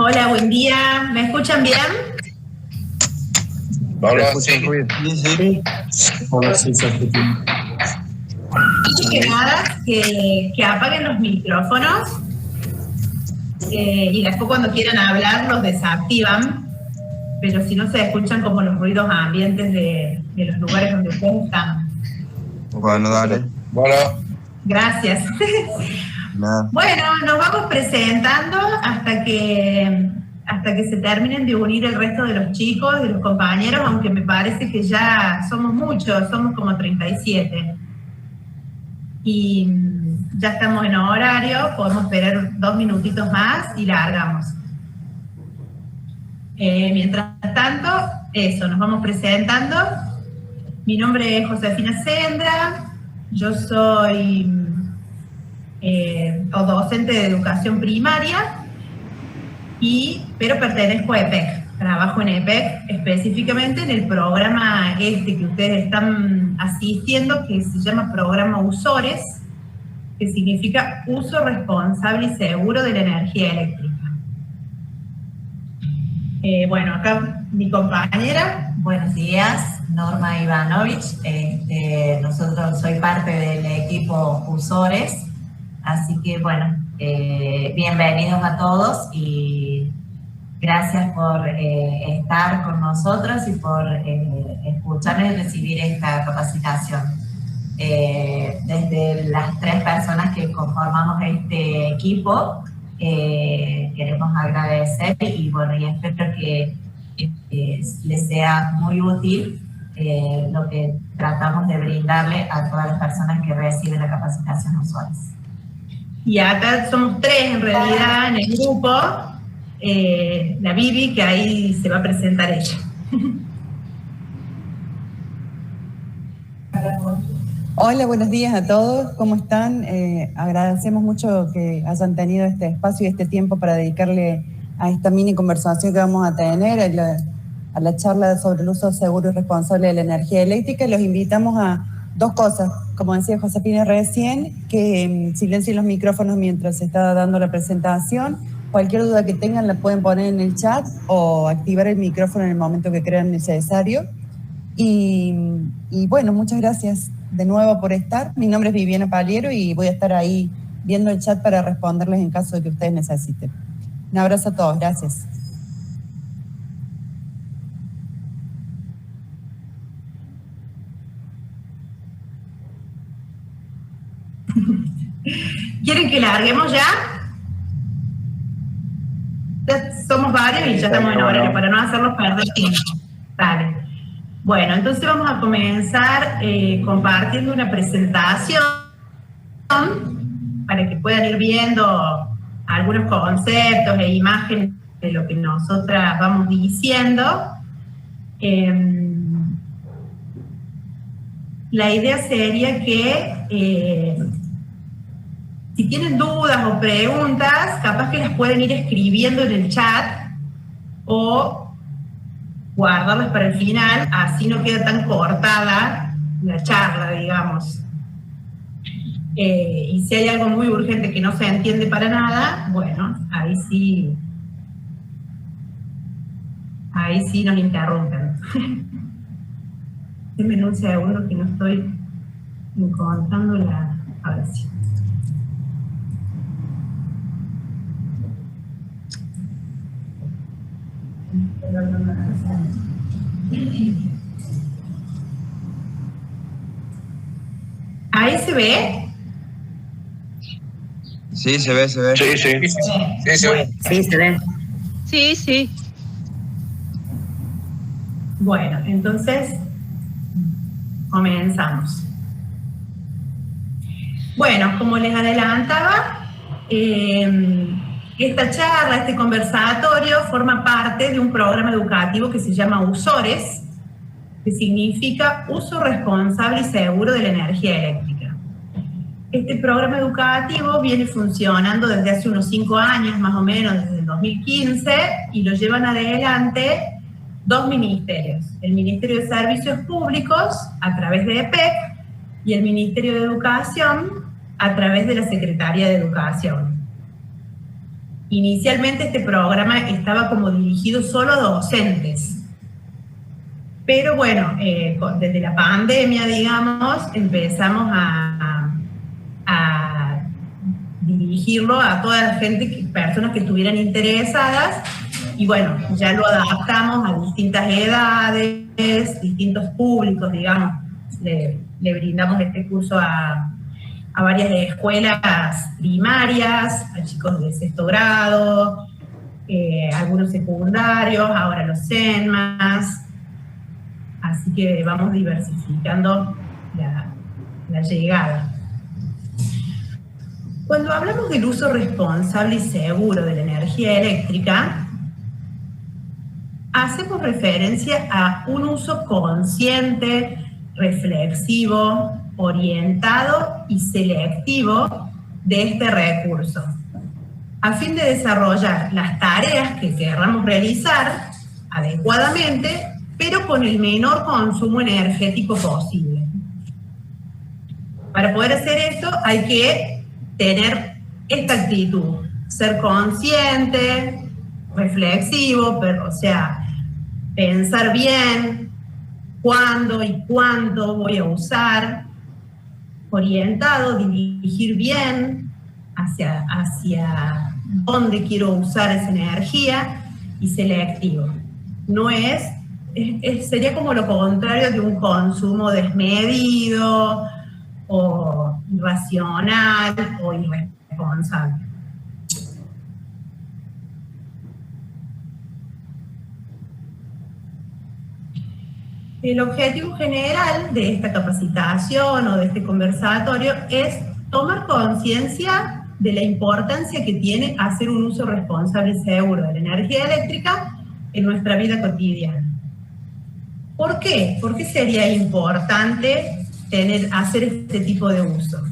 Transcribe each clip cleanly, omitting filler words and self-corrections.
Hola, buen día. ¿Me escuchan bien? Hola, sí. Sí. Hola, sí, se escucha. Antes que nada, que apaguen los micrófonos y después cuando quieran hablar los desactivan, pero si no se escuchan como los ruidos ambientes de los lugares donde ustedes están. Bueno, dale. Bueno. Gracias. Nada. Bueno, nos vamos presentando hasta que se terminen de unir el resto de los chicos, de los compañeros, aunque me parece que ya somos muchos, somos como 37. Y ya estamos en horario, podemos esperar 2 minutitos más y largamos. Mientras tanto, eso, nos vamos presentando. Mi nombre es Josefina Sendra, yo soy docente de educación primaria, pero pertenezco a EPEC. Trabajo en EPEC, específicamente en el programa que ustedes están asistiendo, que se llama Programa USORES, que significa Uso Responsable y Seguro de la Energía Eléctrica. Bueno, acá mi compañera. Buenos días, Norma Ivanovich. Soy parte del equipo USORES, así que bueno, bienvenidos a todos y gracias por estar con nosotros y por escucharnos y recibir esta capacitación. Desde las 3 personas que conformamos este equipo, queremos agradecer y bueno, y espero que les sea muy útil lo que tratamos de brindarle a todas las personas que reciben la capacitación USORES. Y acá somos 3 en realidad en el grupo. La Vivi, que ahí se va a presentar ella. Hola, buenos días a todos, ¿cómo están? Agradecemos mucho que hayan tenido este espacio y este tiempo para dedicarle a esta mini conversación que vamos a tener, a la charla sobre el uso seguro y responsable de la energía eléctrica. Los invitamos a 2 cosas, como decía Josefina recién, que silencien los micrófonos mientras se está dando la presentación. Cualquier duda que tengan la pueden poner en el chat o activar el micrófono en el momento que crean necesario. Y bueno, muchas gracias de nuevo por estar. Mi nombre es Viviana Paliero y voy a estar ahí viendo el chat para responderles en caso de que ustedes necesiten. Un abrazo a todos, gracias. ¿Quieren que larguemos ya? Somos varios y ya estamos en horario, para no hacerlos perder tiempo. Dale. Bueno, entonces vamos a comenzar compartiendo una presentación para que puedan ir viendo algunos conceptos e imágenes de lo que nosotras vamos diciendo. La idea sería que si tienen dudas o preguntas, capaz que las pueden ir escribiendo en el chat o guardarlas para el final, así no queda tan cortada la charla, digamos. Y si hay algo muy urgente que no se entiende para nada, bueno, ahí sí nos interrumpen. Denme un segundo que no estoy encontrando la... A ver si... ¿Ahí se ve? Sí, se ve. Sí, sí. Sí, se ve. Sí, se ve. Sí, sí. Bueno, entonces comenzamos. Bueno, como les adelantaba, esta charla, este conversatorio, forma parte de un programa educativo que se llama USORES, que significa Uso Responsable y Seguro de la Energía Eléctrica. Este programa educativo viene funcionando desde hace unos 5 años, más o menos, desde el 2015, y lo llevan adelante 2 ministerios. El Ministerio de Servicios Públicos, a través de EPEC, y el Ministerio de Educación, a través de la Secretaría de Educación. Inicialmente este programa estaba como dirigido solo a docentes, pero bueno, desde la pandemia, digamos, empezamos a dirigirlo a toda la gente, personas que estuvieran interesadas, y bueno, ya lo adaptamos a distintas edades, distintos públicos, digamos. Le brindamos este curso a varias escuelas primarias, a chicos de 6º grado, algunos secundarios, ahora los CENMAS, así que vamos diversificando la llegada. Cuando hablamos del uso responsable y seguro de la energía eléctrica, hacemos referencia a un uso consciente, reflexivo, orientado y selectivo de este recurso, a fin de desarrollar las tareas que queramos realizar adecuadamente, pero con el menor consumo energético posible. Para poder hacer esto hay que tener esta actitud, ser consciente, reflexivo, o sea, pensar bien cuándo y cuánto voy a usar, orientado, dirigir bien hacia dónde quiero usar esa energía, y selectivo. No sería como lo contrario de un consumo desmedido o irracional o irresponsable. El objetivo general de esta capacitación o de este conversatorio es tomar conciencia de la importancia que tiene hacer un uso responsable y seguro de la energía eléctrica en nuestra vida cotidiana. ¿Por qué? ¿Por qué sería importante hacer este tipo de uso?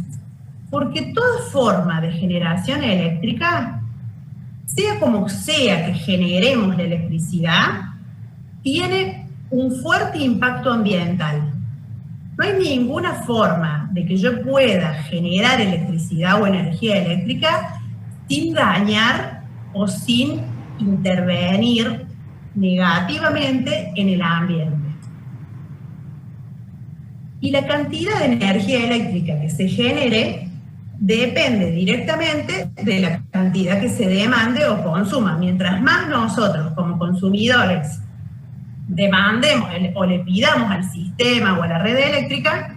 Porque toda forma de generación eléctrica, sea como sea que generemos la electricidad, tiene un fuerte impacto ambiental. No hay ninguna forma de que yo pueda generar electricidad o energía eléctrica sin dañar o sin intervenir negativamente en el ambiente. Y la cantidad de energía eléctrica que se genere depende directamente de la cantidad que se demande o consuma. Mientras más nosotros como consumidores demandemos o le pidamos al sistema o a la red eléctrica,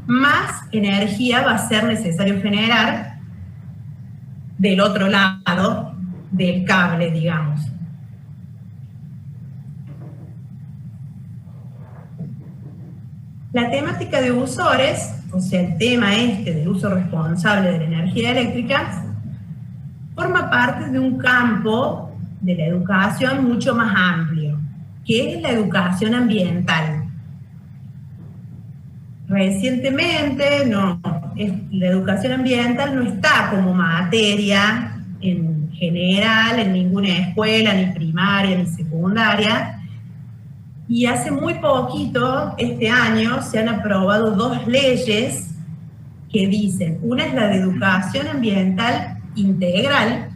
más energía va a ser necesario generar del otro lado del cable, digamos. La temática de usores, o sea, el tema del uso responsable de la energía eléctrica, forma parte de un campo de la educación mucho más amplio, que es la educación ambiental. Recientemente, la educación ambiental no está como materia en general en ninguna escuela, ni primaria, ni secundaria, y hace muy poquito, este año, se han aprobado 2 leyes que dicen, una es la de educación ambiental integral,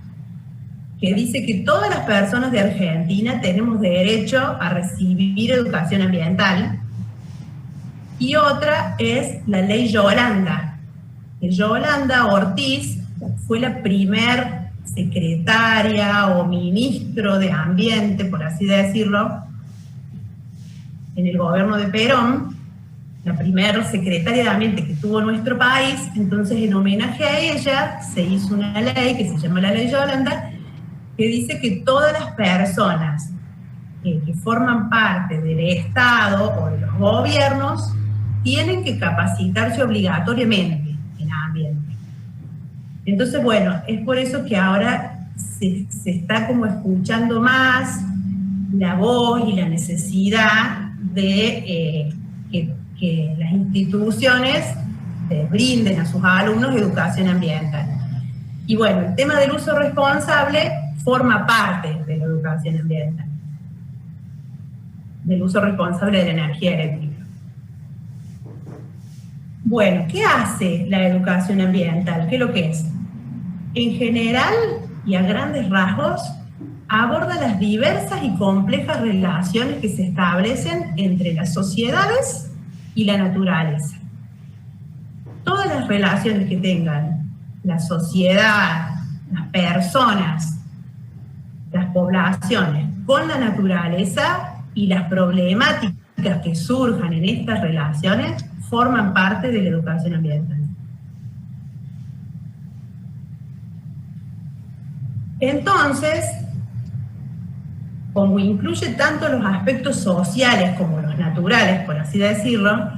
que dice que todas las personas de Argentina tenemos derecho a recibir educación ambiental, y otra es la ley Yolanda. Yolanda Ortiz fue la primer secretaria o ministro de Ambiente, por así decirlo, en el gobierno de Perón, la primera secretaria de Ambiente que tuvo nuestro país. Entonces, en homenaje a ella, se hizo una ley que se llama la ley Yolanda, que dice que todas las personas que forman parte del Estado o de los gobiernos tienen que capacitarse obligatoriamente en ambiente. Entonces, bueno, es por eso que ahora se está como escuchando más la voz y la necesidad de que las instituciones brinden a sus alumnos educación ambiental. Y bueno, el tema del uso responsable forma parte de la educación ambiental, del uso responsable de la energía eléctrica. Bueno, ¿qué hace la educación ambiental? ¿Qué es lo que es? En general, y a grandes rasgos aborda las diversas y complejas relaciones que se establecen entre las sociedades y la naturaleza. Todas las relaciones que tengan la sociedad, las personas, las poblaciones con la naturaleza y las problemáticas que surjan en estas relaciones forman parte de la educación ambiental. Entonces, como incluye tanto los aspectos sociales como los naturales, por así decirlo,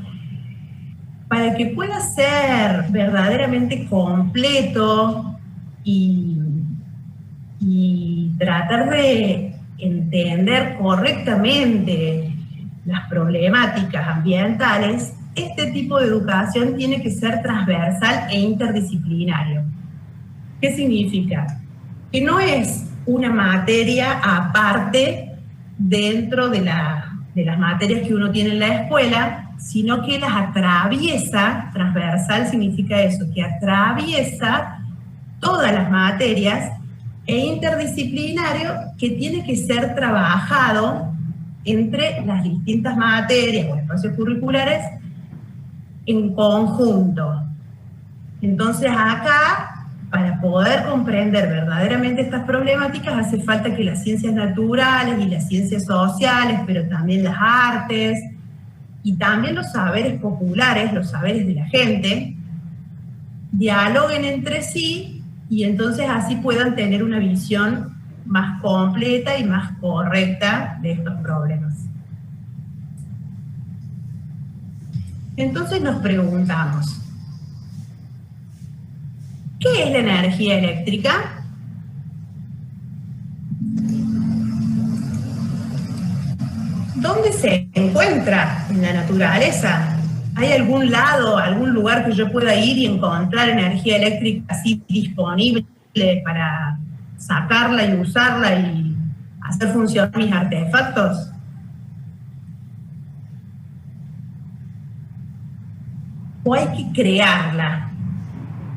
para que pueda ser verdaderamente completo y tratar de entender correctamente las problemáticas ambientales, este tipo de educación tiene que ser transversal e interdisciplinario. ¿Qué significa? Que no es una materia aparte dentro de las materias que uno tiene en la escuela, sino que las atraviesa. Transversal significa eso, que atraviesa todas las materias, e interdisciplinario, que tiene que ser trabajado entre las distintas materias o espacios curriculares en conjunto. Entonces acá, para poder comprender verdaderamente estas problemáticas, hace falta que las ciencias naturales y las ciencias sociales, pero también las artes, y también los saberes populares, los saberes de la gente, dialoguen entre sí, y entonces así puedan tener una visión más completa y más correcta de estos problemas. Entonces nos preguntamos, ¿qué es la energía eléctrica? ¿Dónde se encuentra en la naturaleza? ¿Hay algún lado, algún lugar que yo pueda ir y encontrar energía eléctrica así disponible para sacarla y usarla y hacer funcionar mis artefactos? ¿O hay que crearla?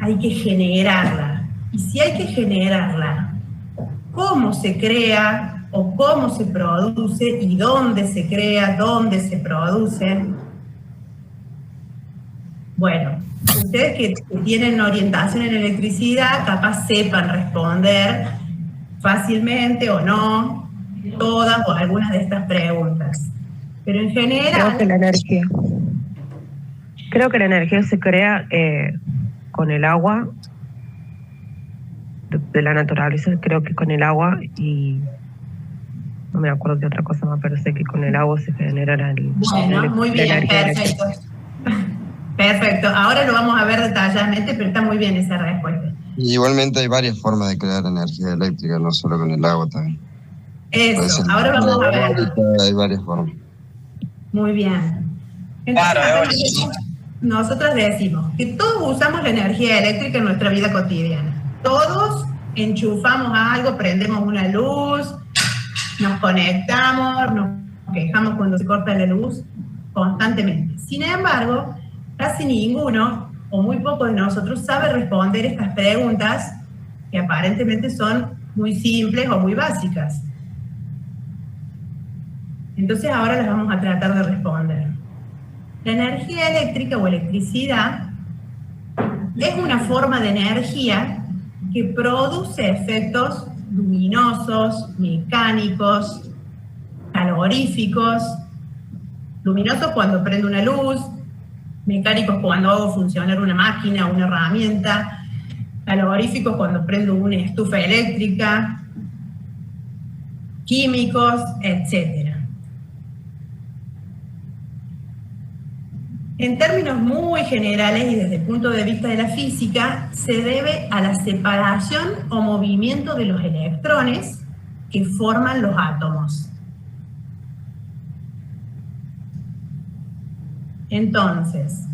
Hay que generarla. Y si hay que generarla, ¿cómo se crea o cómo se produce y dónde se crea, dónde se produce? Bueno, ustedes que tienen orientación en electricidad, capaz sepan responder fácilmente o no todas o algunas de estas preguntas. Pero en general... Creo que la energía se crea con el agua, de la naturaleza, creo que con el agua, y no me acuerdo de otra cosa más, pero sé que con el agua se genera muy bien, perfecto. Perfecto, ahora lo vamos a ver detalladamente, pero está muy bien esa respuesta. Y igualmente hay varias formas de crear energía eléctrica, no solo con el agua también. Eso, ahora vamos a ver. Hay varias formas. Muy bien. Entonces, nosotros decimos que todos usamos la energía eléctrica en nuestra vida cotidiana. Todos enchufamos algo, prendemos una luz, nos conectamos, nos quejamos cuando se corta la luz constantemente. Sin embargo, casi ninguno o muy poco de nosotros sabe responder estas preguntas que aparentemente son muy simples o muy básicas. Entonces ahora las vamos a tratar de responder. La energía eléctrica o electricidad es una forma de energía que produce efectos luminosos, mecánicos, caloríficos. Luminosos cuando prende una luz, mecánicos cuando hago funcionar una máquina, una herramienta, caloríficos cuando prendo una estufa eléctrica, químicos, etc. En términos muy generales y desde el punto de vista de la física, se debe a la separación o movimiento de los electrones que forman los átomos. Entonces,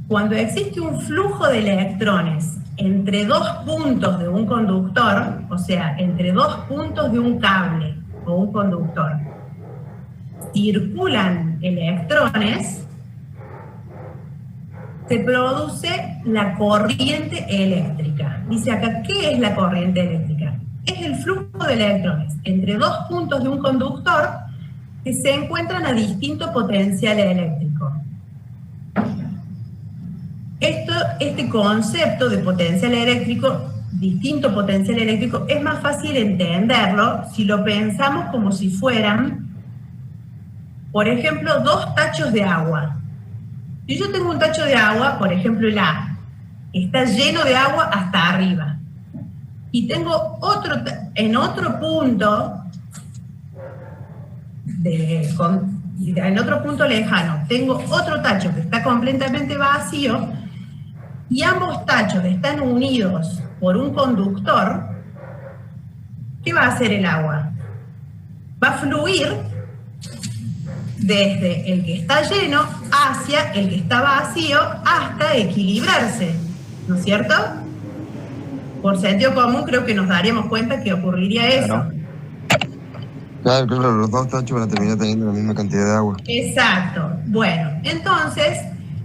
cuando existe un flujo de electrones entre dos puntos de un conductor, o sea, entre dos puntos de un cable o un conductor, circulan electrones, se produce la corriente eléctrica. Dice acá, ¿qué es la corriente eléctrica? Es el flujo de electrones entre dos puntos de un conductor que se encuentran a distinto potencial eléctrico. Este concepto de potencial eléctrico, distinto potencial eléctrico, es más fácil entenderlo si lo pensamos como si fueran, por ejemplo, dos tachos de agua. Si yo tengo un tacho de agua, por ejemplo el A, está lleno de agua hasta arriba, y tengo en otro punto, en otro punto lejano, tengo otro tacho que está completamente vacío, y ambos tachos están unidos por un conductor, ¿qué va a hacer el agua? Va a fluir desde el que está lleno hacia el que está vacío hasta equilibrarse, ¿no es cierto? Por sentido común creo que nos daríamos cuenta que ocurriría eso. Claro, los dos tachos van a terminar teniendo la misma cantidad de agua. Exacto. Bueno, entonces,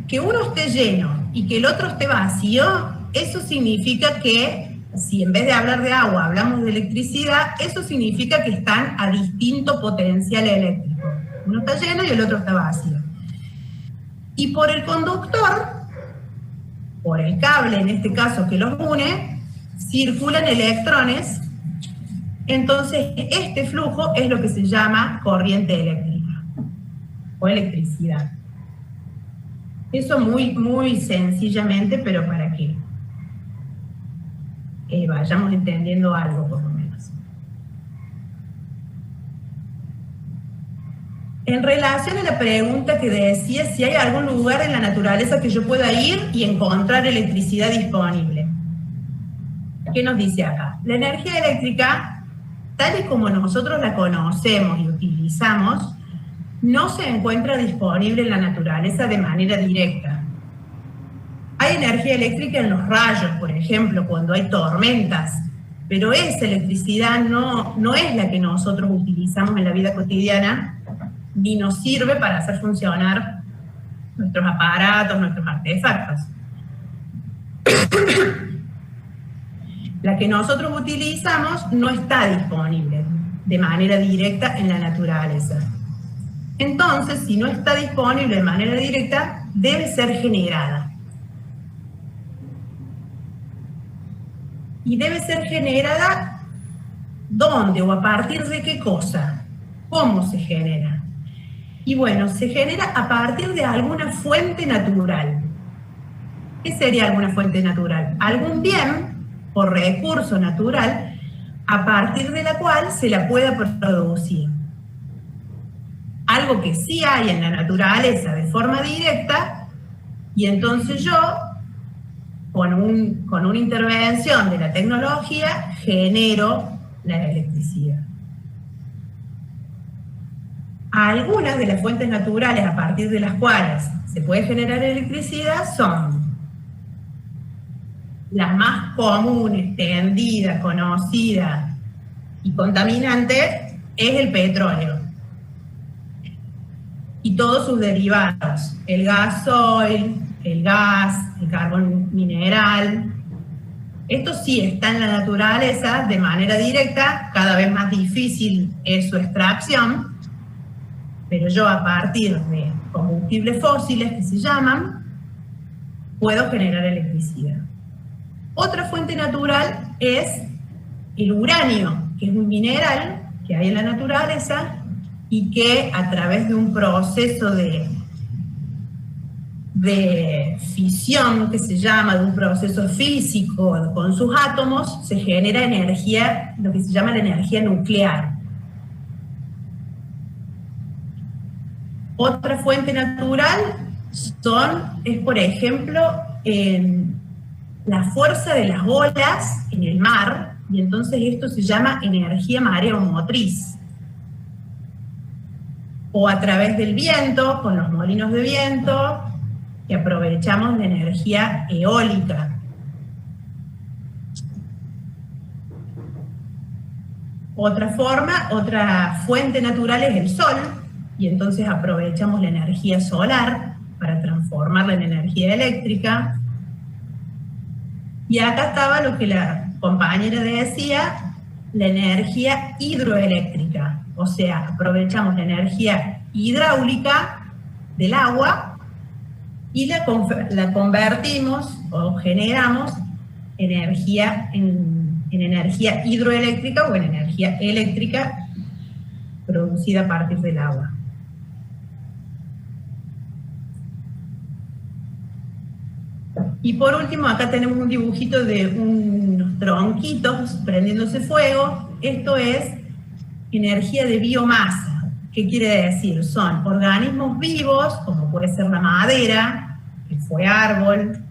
que uno esté lleno y que el otro esté vacío, eso significa que, si en vez de hablar de agua hablamos de electricidad, eso significa que están a distinto potencial eléctrico. Uno está lleno y el otro está vacío. Y por el conductor, por el cable en este caso que los une, circulan electrones. Entonces este flujo es lo que se llama corriente eléctrica o electricidad. Eso muy sencillamente, pero para que vayamos entendiendo algo por lo menos. En relación a la pregunta que decía si hay algún lugar en la naturaleza que yo pueda ir y encontrar electricidad disponible. ¿Qué nos dice acá? La energía eléctrica, tal y como nosotros la conocemos y utilizamos, no se encuentra disponible en la naturaleza de manera directa. Hay energía eléctrica en los rayos, por ejemplo, cuando hay tormentas, pero esa electricidad no es la que nosotros utilizamos en la vida cotidiana, ni nos sirve para hacer funcionar nuestros aparatos, nuestros artefactos. La que nosotros utilizamos no está disponible de manera directa en la naturaleza. Entonces, si no está disponible de manera directa, debe ser generada. Y debe ser generada, ¿dónde o a partir de qué cosa? ¿Cómo se genera? Y bueno, se genera a partir de alguna fuente natural. ¿Qué sería alguna fuente natural? Algún bien o recurso natural a partir de la cual se la pueda producir. Algo que sí hay en la naturaleza de forma directa, y entonces yo, con una intervención de la tecnología, genero la electricidad. Algunas de las fuentes naturales a partir de las cuales se puede generar electricidad son las más comunes, tendidas, conocidas y contaminantes, es el petróleo y todos sus derivados, el gasoil, el gas, el carbón mineral. Esto sí está en la naturaleza de manera directa, cada vez más difícil es su extracción, pero yo a partir de combustibles fósiles que se llaman, puedo generar electricidad. Otra fuente natural es el uranio, que es un mineral que hay en la naturaleza y que a través de un proceso de fisión, que se llama, de un proceso físico con sus átomos, se genera energía, lo que se llama la energía nuclear. Otra fuente natural es por ejemplo, la fuerza de las olas en el mar, y entonces esto se llama energía mareomotriz. O a través del viento, con los molinos de viento, que aprovechamos la energía eólica. Otra fuente natural es el sol, y entonces aprovechamos la energía solar. para transformarla en energía eléctrica. Y acá estaba lo que la compañera decía, la energía hidroeléctrica. O sea, aprovechamos la energía hidráulica del agua y la convertimos o generamos energía en energía hidroeléctrica o en energía eléctrica producida a partir del agua. Y por último, acá tenemos un dibujito de unos tronquitos prendiéndose fuego. Esto es energía de biomasa. ¿Qué quiere decir? Son organismos vivos, como puede ser la madera, que fue árbol,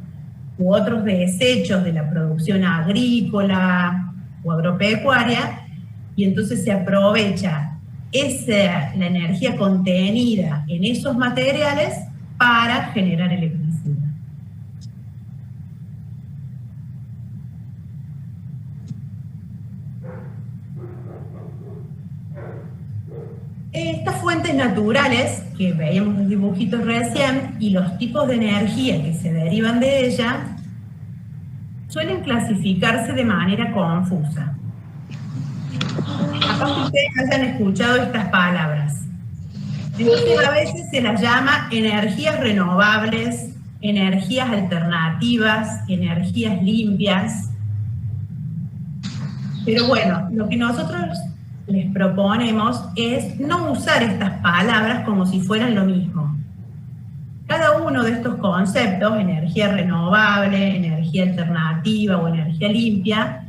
u otros desechos de la producción agrícola o agropecuaria, y entonces se aprovecha la energía contenida en esos materiales para generar electricidad. Estas fuentes naturales, que veíamos los dibujitos recién, y los tipos de energía que se derivan de ellas, suelen clasificarse de manera confusa. Capaz que ustedes hayan escuchado estas palabras. Entonces a veces se las llama energías renovables, energías alternativas, energías limpias. Pero bueno, lo que nosotros les proponemos es no usar estas palabras como si fueran lo mismo. Cada uno de estos conceptos, energía renovable, energía alternativa o energía limpia,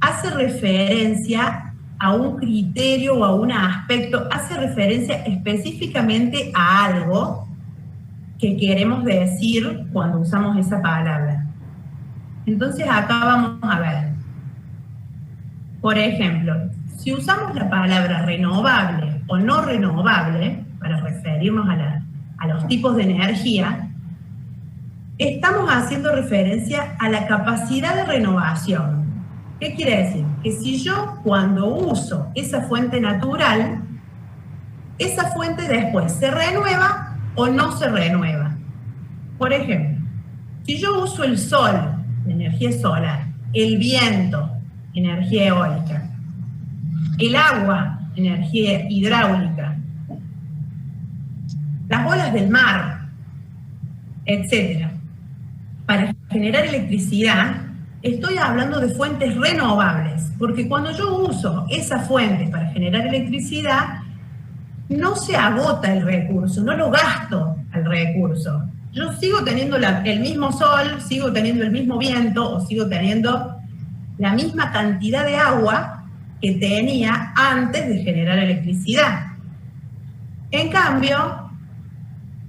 hace referencia a un criterio o a un aspecto, hace referencia específicamente a algo que queremos decir cuando usamos esa palabra. Entonces acá vamos a ver. Por ejemplo, si usamos la palabra renovable o no renovable, para referirnos a los tipos de energía, estamos haciendo referencia a la capacidad de renovación. ¿Qué quiere decir? Que si yo cuando uso esa fuente natural, esa fuente después se renueva o no se renueva. Por ejemplo, si yo uso el sol, la energía solar, el viento, energía eólica, el agua, energía hidráulica, las olas del mar, etc. Para generar electricidad, estoy hablando de fuentes renovables, porque cuando yo uso esa fuente para generar electricidad, no se agota el recurso, no lo gasto al recurso. Yo sigo teniendo el mismo sol, sigo teniendo el mismo viento, o sigo teniendo la misma cantidad de agua que tenía antes de generar electricidad. En cambio,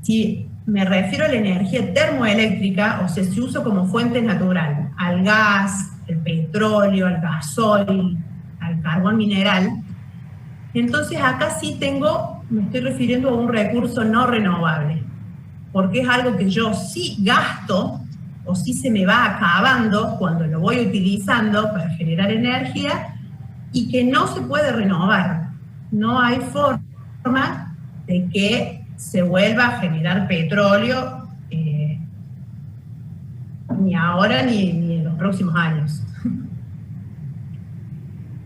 si me refiero a la energía termoeléctrica, o sea, si uso como fuente natural al gas, al petróleo, al gasoil, al carbón mineral, entonces acá sí me estoy refiriendo a un recurso no renovable, porque es algo que yo sí gasto, o sí se me va acabando cuando lo voy utilizando para generar energía, y que no se puede renovar. No hay forma de que se vuelva a generar petróleo ni ahora ni en los próximos años.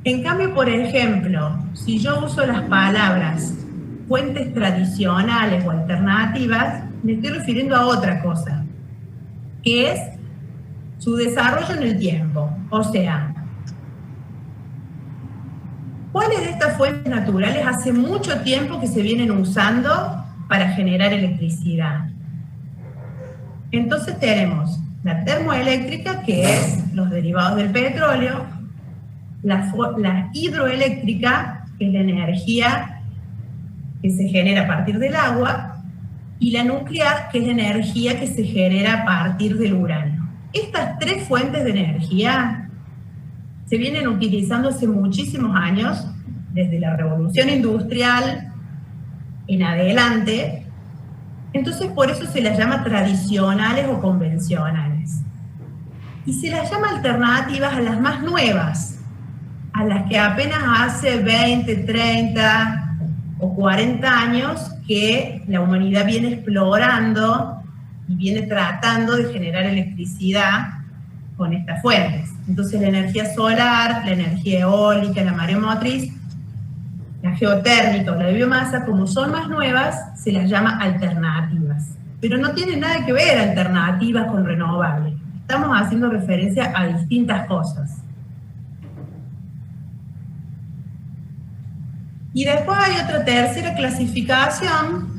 En cambio, por ejemplo, si yo uso las palabras fuentes tradicionales o alternativas, me estoy refiriendo a otra cosa, que es su desarrollo en el tiempo. O sea, ¿cuáles de estas fuentes naturales hace mucho tiempo que se vienen usando para generar electricidad? Entonces tenemos la termoeléctrica, que es los derivados del petróleo, la hidroeléctrica, que es la energía que se genera a partir del agua, y la nuclear, que es la energía que se genera a partir del uranio. Estas tres fuentes de energía se vienen utilizando hace muchísimos años, desde la revolución industrial en adelante. Entonces por eso se las llama tradicionales o convencionales. Y se las llama alternativas a las más nuevas, a las que apenas hace 20, 30 o 40 años que la humanidad viene explorando y viene tratando de generar electricidad con estas fuentes. Entonces la energía solar, la energía eólica, la mareomotriz, la geotérmica o la de biomasa, como son más nuevas, se las llama alternativas. Pero no tiene nada que ver alternativas con renovables. Estamos haciendo referencia a distintas cosas. Y después hay otra tercera clasificación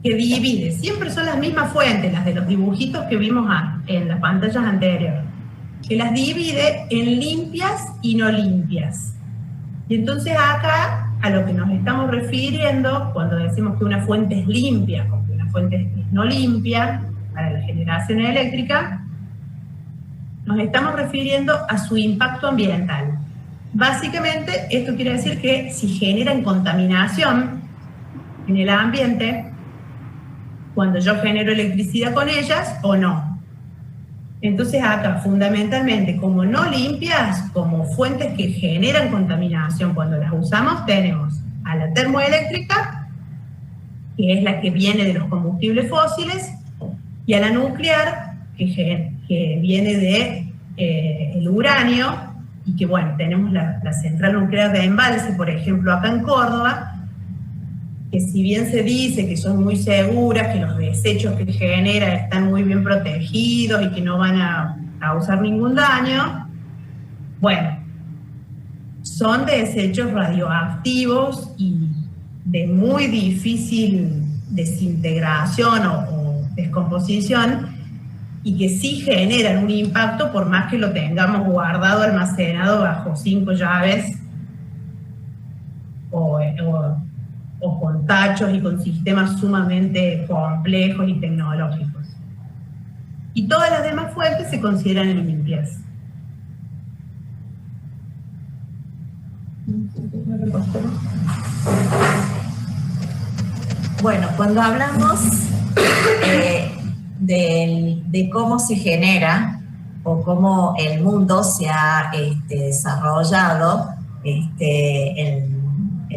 que divide, siempre son las mismas fuentes, las de los dibujitos que vimos en las pantallas anteriores, que las divide en limpias y no limpias. Y entonces acá, a lo que nos estamos refiriendo, cuando decimos que una fuente es limpia o que una fuente es no limpia para la generación eléctrica, nos estamos refiriendo a su impacto ambiental. Básicamente, esto quiere decir que si generan contaminación en el ambiente, cuando yo genero electricidad con ellas o no. Entonces acá, fundamentalmente, como no limpias, como fuentes que generan contaminación cuando las usamos, tenemos a la termoeléctrica, que es la que viene de los combustibles fósiles, y a la nuclear, que viene de el uranio, y que bueno, tenemos la central nuclear de Embalse, por ejemplo, acá en Córdoba, que si bien se dice que son muy seguras, que los desechos que genera están muy bien protegidos y que no van a causar ningún daño, bueno, son desechos radioactivos y de muy difícil desintegración o descomposición, y que sí generan un impacto por más que lo tengamos guardado, almacenado bajo 5 llaves o con tachos y con sistemas sumamente complejos y tecnológicos. Y todas las demás fuentes se consideran limpias. Bueno, cuando hablamos de cómo se genera o cómo el mundo se ha desarrollado en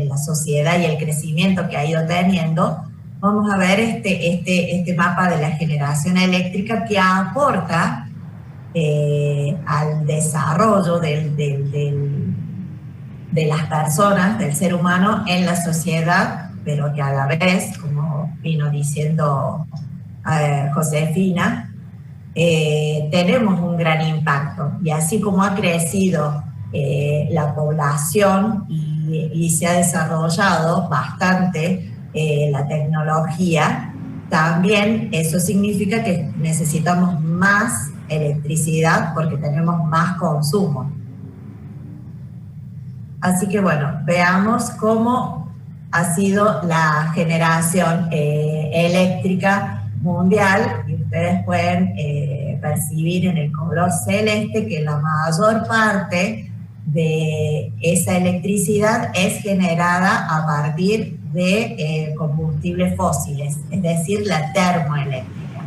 la sociedad y el crecimiento que ha ido teniendo, vamos a ver este mapa de la generación eléctrica que aporta al desarrollo de las personas, del ser humano en la sociedad, pero que a la vez, como vino diciendo Josefina, tenemos un gran impacto. Y así como ha crecido la población y se ha desarrollado bastante la tecnología, también eso significa que necesitamos más electricidad porque tenemos más consumo. Así que bueno, veamos cómo ha sido la generación eléctrica mundial, y ustedes pueden percibir en el color celeste que la mayor parte de esa electricidad es generada a partir de combustibles fósiles, es decir, la termoeléctrica.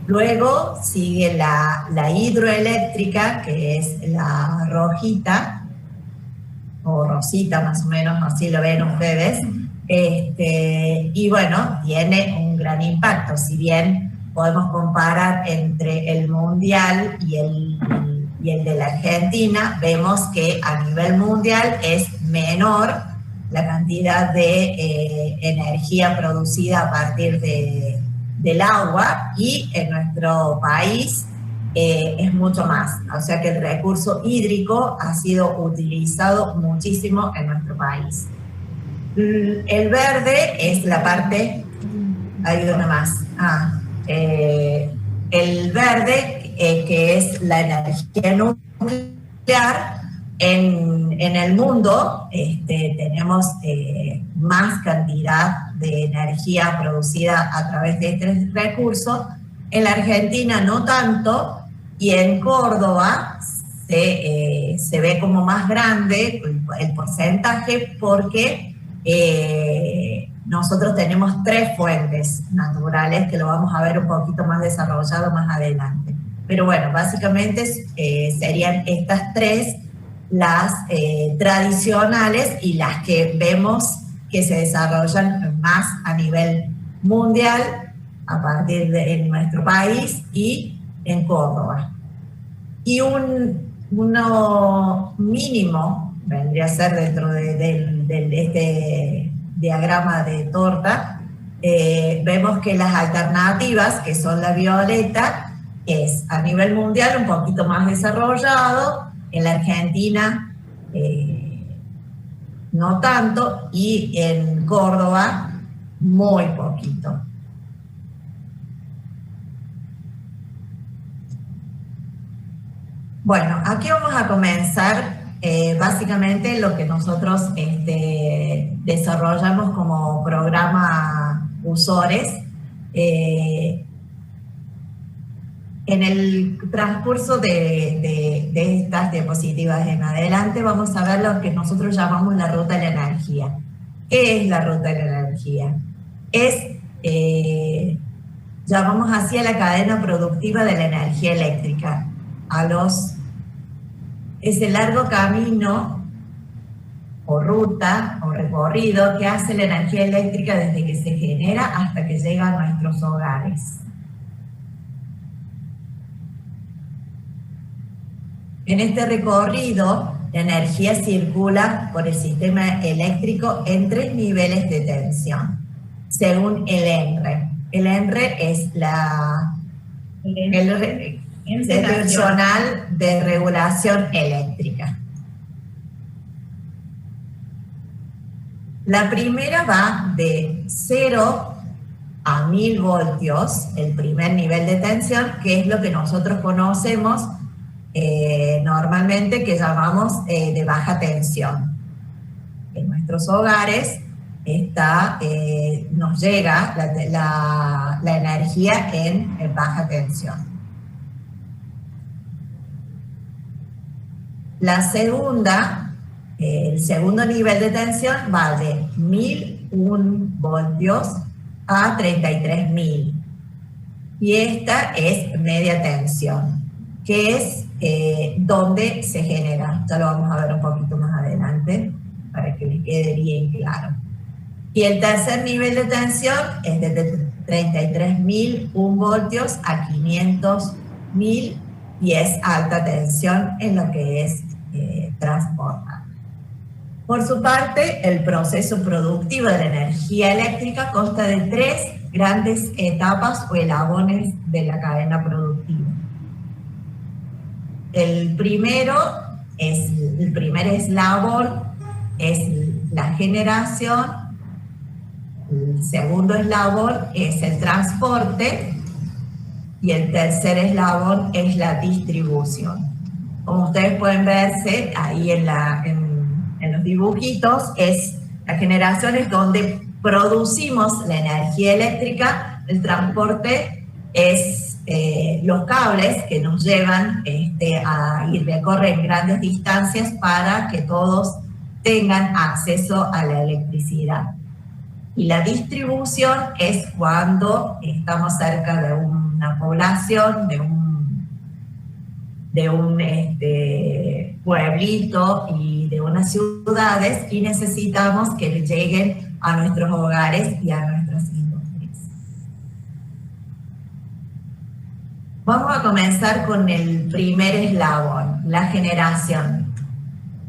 Luego sigue la hidroeléctrica, que es la rojita, o rosita más o menos, así lo ven ustedes, y bueno, tiene un gran impacto. Si bien podemos comparar entre el mundial y el de la Argentina, vemos que a nivel mundial es menor la cantidad de energía producida a partir del agua, y en nuestro país es mucho más. O sea que el recurso hídrico ha sido utilizado muchísimo en nuestro país. El verde es la parte, hay una más, el verde que es la energía nuclear. En el mundo tenemos más cantidad de energía producida a través de este recurso. En la Argentina no tanto, y en Córdoba se ve como más grande el porcentaje porque nosotros tenemos 3 fuentes naturales, que lo vamos a ver un poquito más desarrollado más adelante. Pero bueno, básicamente serían estas 3 las tradicionales y las que vemos que se desarrollan más a nivel mundial a partir de nuestro país y en Córdoba. Y uno mínimo vendría a ser dentro de este diagrama de torta, vemos que las alternativas, que son la violeta, es a nivel mundial un poquito más desarrollado, en la Argentina no tanto, y en Córdoba muy poquito. Bueno, aquí vamos a comenzar básicamente lo que nosotros desarrollamos como programa Usores. En el transcurso de estas diapositivas en adelante vamos a ver lo que nosotros llamamos la ruta de la energía. ¿Qué es la ruta de la energía? Llamamos así a la cadena productiva de la energía eléctrica. Es el largo camino o ruta o recorrido que hace la energía eléctrica desde que se genera hasta que llega a nuestros hogares. En este recorrido, la energía circula por el sistema eléctrico en 3 niveles de tensión, según el ENRE. El ENRE es el Nacional de Regulación Eléctrica. La primera va de 0 a 1000 voltios, el primer nivel de tensión, que es lo que nosotros conocemos normalmente que llamamos de baja tensión. En nuestros hogares nos llega la energía en baja tensión. El segundo nivel de tensión va de 1001 voltios a 33.000. Y esta es media tensión, que es donde se genera. Ya lo vamos a ver un poquito más adelante para que les quede bien claro. Y el tercer nivel de tensión es de 33.001 voltios a 500.000 y es alta tensión en lo que es transportar. Por su parte, el proceso productivo de la energía eléctrica consta de 3 grandes etapas o eslabones de la cadena productiva. El primer eslabón es la generación, el segundo eslabón es el transporte y el tercer eslabón es la distribución. Como ustedes pueden verse ahí en los dibujitos, la generación es donde producimos la energía eléctrica, el transporte es los cables que nos llevan y recorren grandes distancias para que todos tengan acceso a la electricidad. Y la distribución es cuando estamos cerca de una población, de un pueblito y de unas ciudades y necesitamos que lleguen a nuestros hogares y a nuestras industrias. Vamos a comenzar con el primer eslabón, la generación.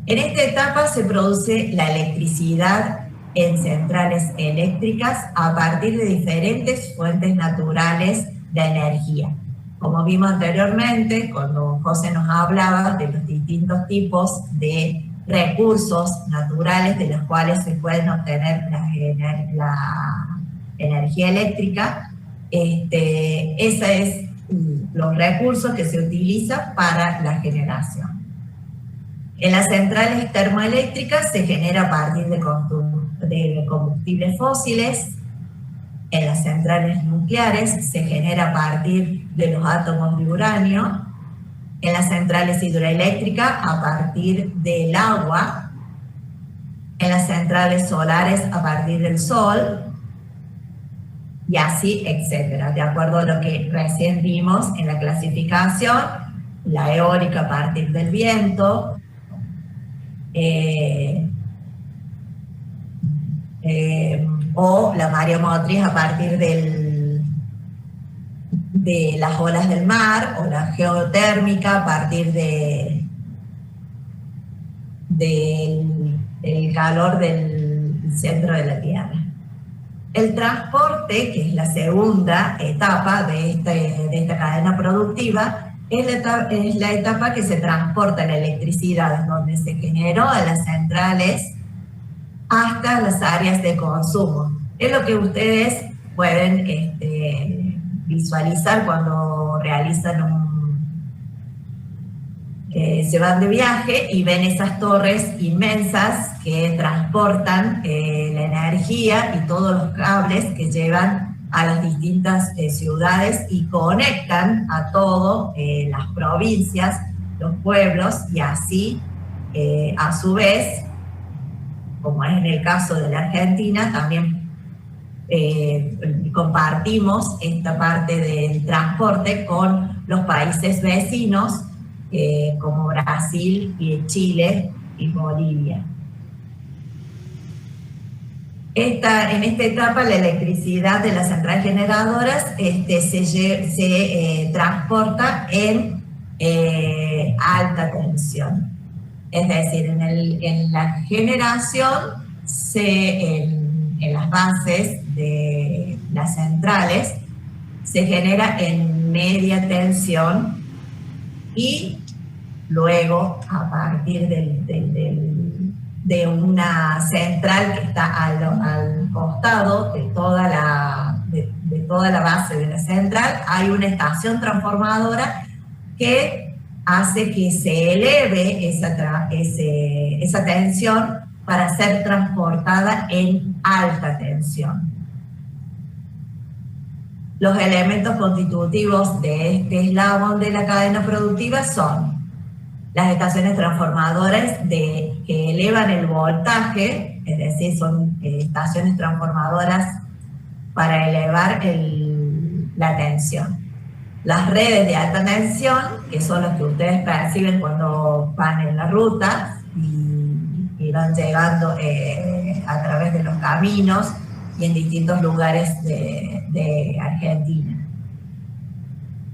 En esta etapa se produce la electricidad en centrales eléctricas a partir de diferentes fuentes naturales de energía. Como vimos anteriormente, cuando José nos hablaba de los distintos tipos de recursos naturales de los cuales se pueden obtener la energía eléctrica, esos es los recursos que se utilizan para la generación. En las centrales termoeléctricas se genera a partir de combustibles fósiles. En las centrales nucleares se genera a partir de los átomos de uranio. En las centrales hidroeléctricas a partir del agua. En las centrales solares a partir del sol. Y así, etcétera. De acuerdo a lo que recién vimos en la clasificación, la eólica a partir del viento, o la mareomotriz a partir de las olas del mar, o la geotérmica a partir del calor del centro de la Tierra. El transporte, que es la segunda etapa de esta cadena productiva, es la etapa que se transporta la electricidad donde se generó a las centrales hasta las áreas de consumo. Es lo que ustedes pueden visualizar cuando realizan se van de viaje y ven esas torres inmensas que transportan la energía y todos los cables que llevan a las distintas ciudades y conectan a todas las provincias, los pueblos, y así, a su vez, como es en el caso de la Argentina, también compartimos esta parte del transporte con los países vecinos, como Brasil, y Chile y Bolivia. En esta etapa la electricidad de las centrales generadoras se transporta en alta tensión. Es decir, en la generación, en las bases de las centrales, se genera en media tensión, y luego, a partir de una central que está al costado de toda la base de la central, hay una estación transformadora que hace que se eleve esa tensión para ser transportada en alta tensión. Los elementos constitutivos de este eslabón de la cadena productiva son las estaciones transformadoras que elevan el voltaje, es decir, son estaciones transformadoras para elevar la tensión. Las redes de alta tensión, que son las que ustedes perciben cuando van en la ruta y van llegando a través de los caminos y en distintos lugares de Argentina.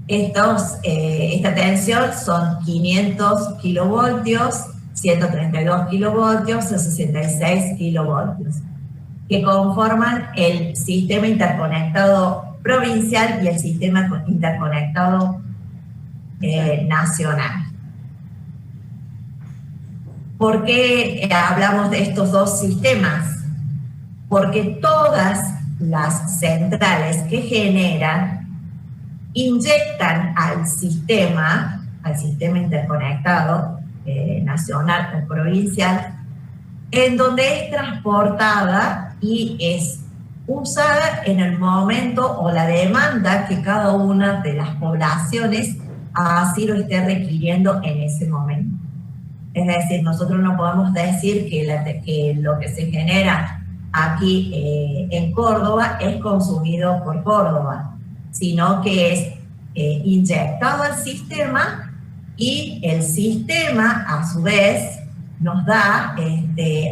Esta tensión son 500 kilovoltios, 132 kilovoltios o 66 kilovoltios, que conforman el sistema interconectado provincial y el sistema interconectado nacional. ¿Por qué hablamos de estos dos sistemas? Porque todas las centrales que generan inyectan al sistema interconectado nacional o provincial, en donde es transportada y es usada en el momento o la demanda que cada una de las poblaciones así lo esté requiriendo en ese momento. Es decir, nosotros no podemos decir que lo que se genera aquí en Córdoba es consumido por Córdoba, sino que es inyectado al sistema, y el sistema a su vez nos da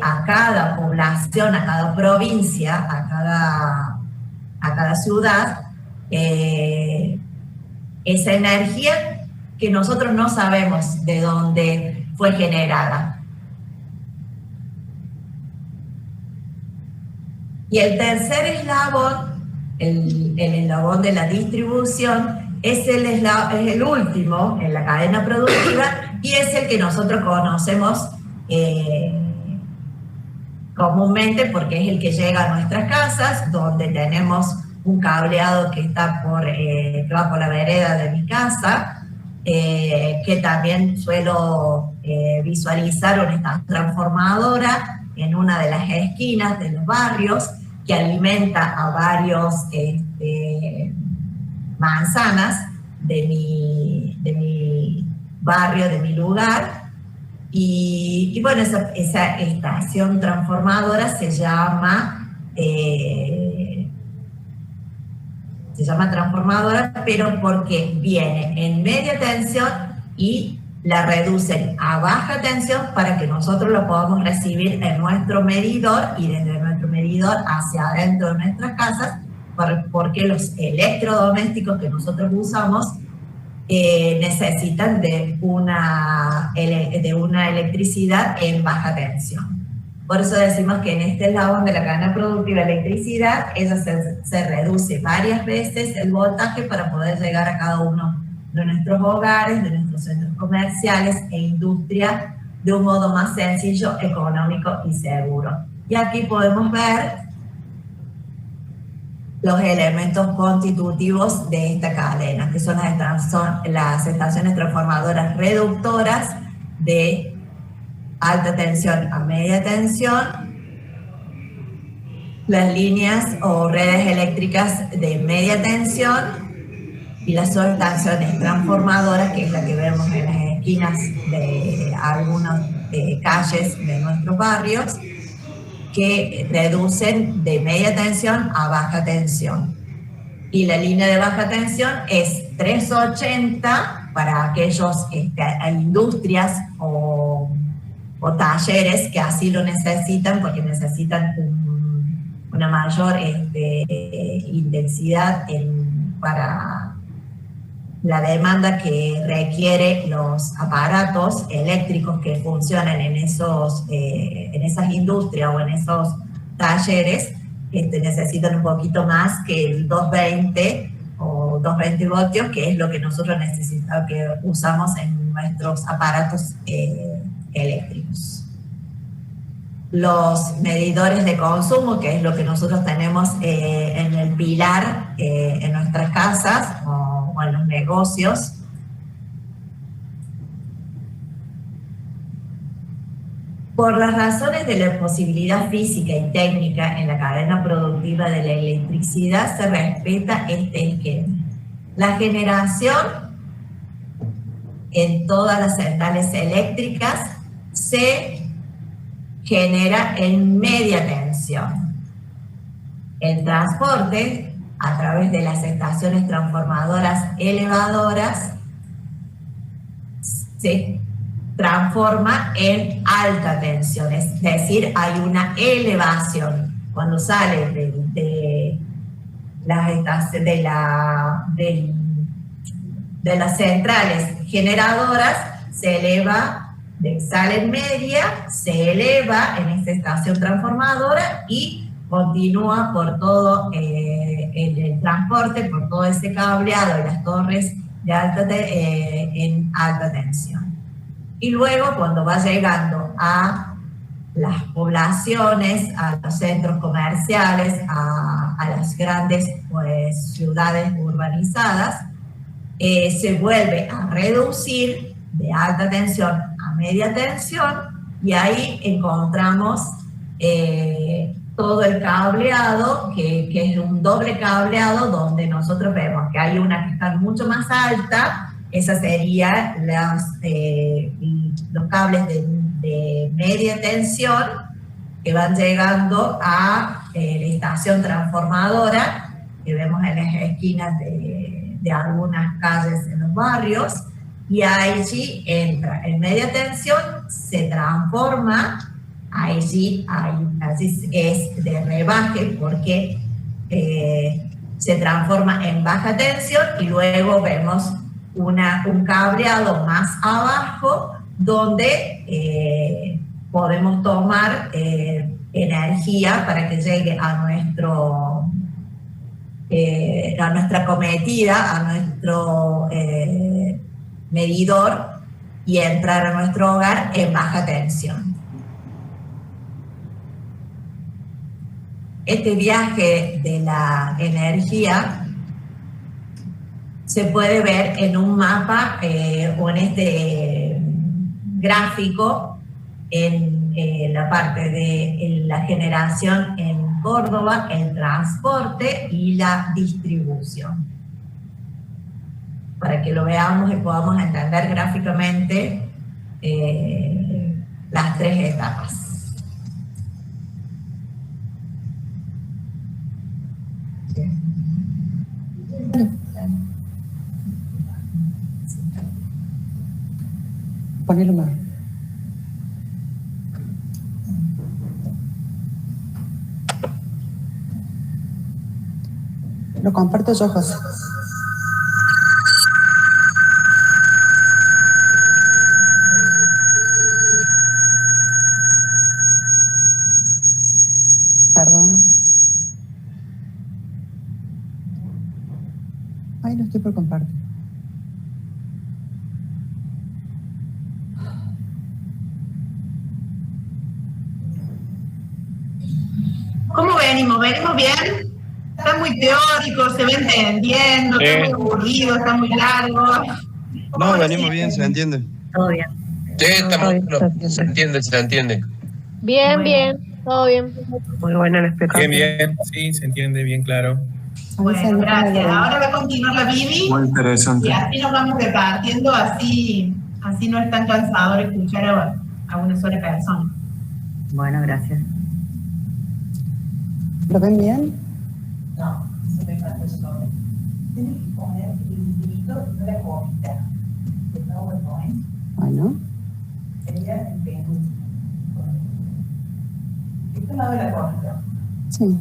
a cada población, a cada provincia, a cada ciudad, esa energía que nosotros no sabemos de dónde fue generada. Y el tercer eslabón, el eslabón de la distribución, es el último en la cadena productiva, y es el que nosotros conocemos comúnmente, porque es el que llega a nuestras casas, donde tenemos un cableado que va por la vereda de mi casa, que también suelo visualizar una estación transformadora en una de las esquinas de los barrios, que alimenta a varios manzanas de mi barrio, de mi lugar. Y bueno, esa estación transformadora se llama transformadora, pero porque viene en media tensión y la reducen a baja tensión para que nosotros lo podamos recibir en nuestro medidor y desde nuestro medidor hacia adentro de nuestras casas, porque los electrodomésticos que nosotros usamos necesitan de una electricidad en baja tensión. Por eso decimos que en este eslabón de la cadena productiva de electricidad, ella se reduce varias veces el voltaje para poder llegar a cada uno de nuestros hogares, de nuestros centros comerciales e industria de un modo más sencillo, económico y seguro. Y aquí podemos ver los elementos constitutivos de esta cadena, que son las estaciones transformadoras reductoras de alta tensión a media tensión, las líneas o redes eléctricas de media tensión y las subestaciones transformadoras, que es la que vemos en las esquinas de algunas calles de nuestros barrios, que reducen de media tensión a baja tensión. Y la línea de baja tensión es 380 para aquellos industrias o talleres que así lo necesitan, porque necesitan una mayor intensidad para la demanda que requiere los aparatos eléctricos que funcionan en esas industrias o en esos talleres. Necesitan un poquito más que el 220 o 220 voltios, que es lo que nosotros necesitamos, que usamos en nuestros aparatos eléctricos. Los medidores de consumo, que es lo que nosotros tenemos en el pilar en nuestras casas o en los negocios. Por las razones de la posibilidad física y técnica en la cadena productiva de la electricidad, se respeta este esquema. La generación en todas las centrales eléctricas se genera en media tensión. El transporte a través de las estaciones transformadoras elevadoras se transforma en alta tensión, es decir, hay una elevación. Cuando sale de las centrales generadoras, se eleva, sale en media, se eleva en esta estación transformadora y continúa por todo el transporte, por todo ese cableado y las torres de en alta tensión. Y luego, cuando va llegando a las poblaciones, a los centros comerciales, a las grandes ciudades urbanizadas, se vuelve a reducir de alta tensión a media tensión, y ahí encontramos todo el cableado, que es un doble cableado, donde nosotros vemos que hay una que está mucho más alta. Esas serían los cables de media tensión que van llegando a la estación transformadora, que vemos en las esquinas de algunas calles en los barrios, y allí entra en media tensión, se transforma, allí es de rebaje porque se transforma en baja tensión, y luego vemos un cableado más abajo donde podemos tomar energía para que llegue a nuestra cometida, a nuestro medidor, y entrar a nuestro hogar en baja tensión. Este viaje de la energía se puede ver en un mapa o en este gráfico en la parte de la generación en Córdoba, el transporte y la distribución, para que lo veamos y podamos entender gráficamente las tres etapas. Ponelo más. Lo comparto yo, José. Perdón. Ahí lo estoy por compartir. ¿Cómo venimos? ¿Venimos bien? Está muy teórico, se va entendiendo, está muy aburrido, está muy largo. No, venimos bien, se entiende. Todo bien. Sí, se entiende. Bien, Bueno. bien, todo bien. Muy buena la explicación. Bien, sí, se entiende bien claro. Bueno, gracias. Ahora va a continuar la Vivi Muy interesante. y así nos vamos repartiendo, así no es tan cansador escuchar a una sola persona. Bueno, gracias. ¿Lo ven bien? No, se me falta eso. Tienes que poner el grito y no la copita. De PowerPoint Bueno. sería el penúltimo. Este lado de la copita. Sí.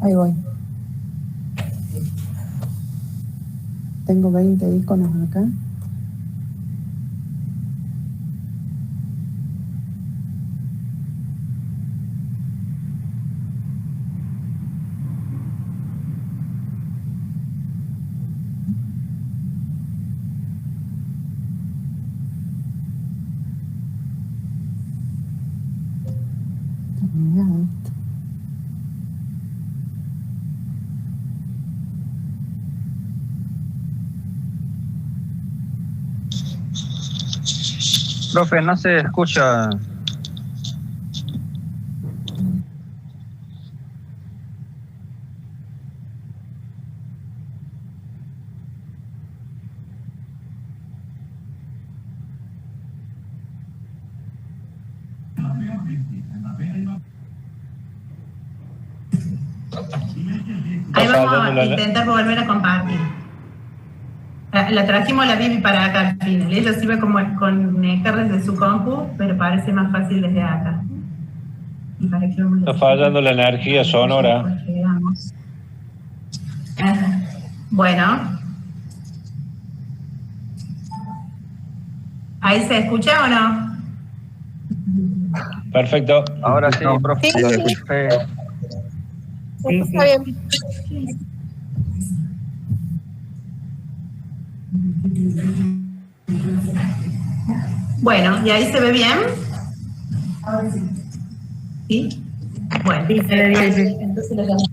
Ahí voy. Tengo 20 iconos acá. Terminado esto. Profe, no se escucha. Ahí vamos a intentar volver a compartir. La trajimos la Vivi para acá al final. Ella sirve como conectar desde su compu, pero parece más fácil desde acá. Y para que Está fallando la energía sonora. Bueno. ¿Ahí se escucha o no? Perfecto. Ahora sí, profe. Sí, lo sí. escuché. Sí, está bien. Bueno, ¿y ahí se ve bien? ¿Sí? Bueno, Sí, se ve bien, sí. entonces lo llamo.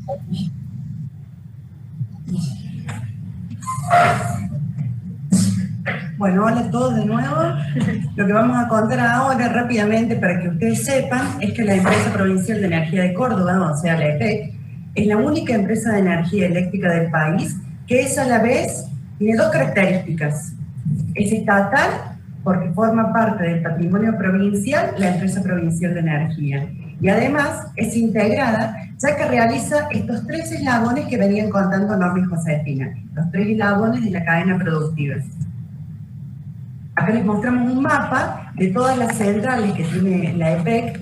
Bueno, hola a todos de nuevo. Lo que vamos a contar ahora rápidamente para que ustedes sepan es que la Empresa Provincial de Energía de Córdoba, o sea, la EPEC, es la única empresa de energía eléctrica del país que es a la vez, tiene dos características. Es estatal porque forma parte del patrimonio provincial, la Empresa Provincial de Energía. Y además es integrada, ya que realiza estos 3 eslabones que venían contando Norma y Josefina, los 3 eslabones de la cadena productiva. Acá les mostramos un mapa de todas las centrales que tiene la EPEC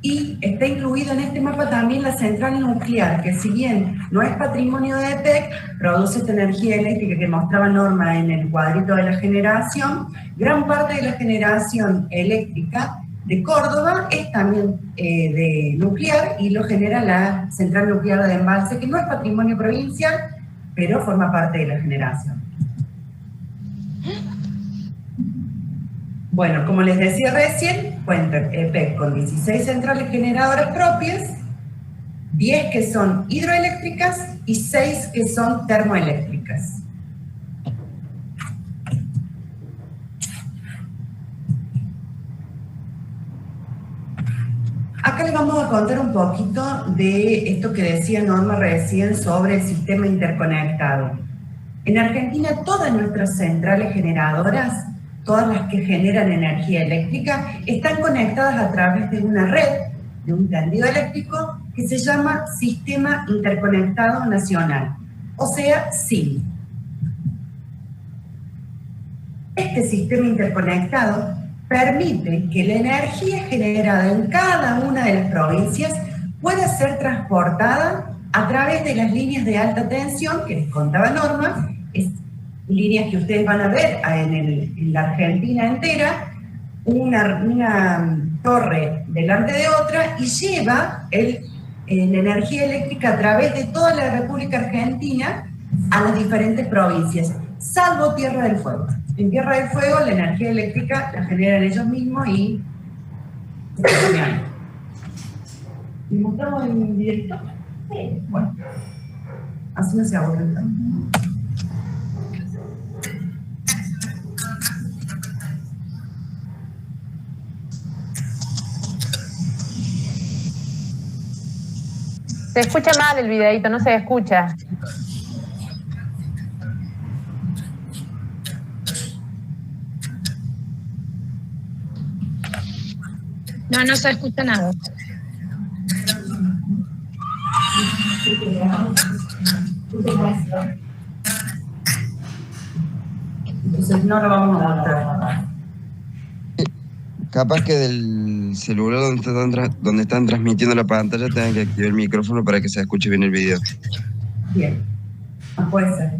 y está incluido en este mapa también la central nuclear, que si bien no es patrimonio de EPEC, produce esta energía eléctrica que mostraba Norma en el cuadrito de la generación. Gran parte de la generación eléctrica de Córdoba es también de nuclear y lo genera la central nuclear de Embalse, que no es patrimonio provincial, pero forma parte de la generación. Bueno, como les decía recién, cuenta EPEC con 16 centrales generadoras propias, 10 que son hidroeléctricas y 6 que son termoeléctricas. Acá les vamos a contar un poquito de esto que decía Norma recién sobre el sistema interconectado. En Argentina todas nuestras centrales generadoras todas las que generan energía eléctrica, están conectadas a través de una red, de un tendido eléctrico, que se llama Sistema Interconectado Nacional, o sea, SIN. Este sistema interconectado permite que la energía generada en cada una de las provincias pueda ser transportada a través de las líneas de alta tensión que les contaba Norma, líneas que ustedes van a ver en la Argentina entera, una torre delante de otra, y lleva la energía eléctrica a través de toda la República Argentina a las diferentes provincias, salvo Tierra del Fuego. En Tierra del Fuego la energía eléctrica la generan ellos mismos y... ¿Y mostramos en directo? Sí. Bueno, así no se aburre. Se escucha mal el videito, no se escucha. No se escucha nada. Entonces no lo vamos a mostrar. Capaz que del celular donde están transmitiendo la pantalla tengan que activar el micrófono para que se escuche bien el video. Bien, puede ser.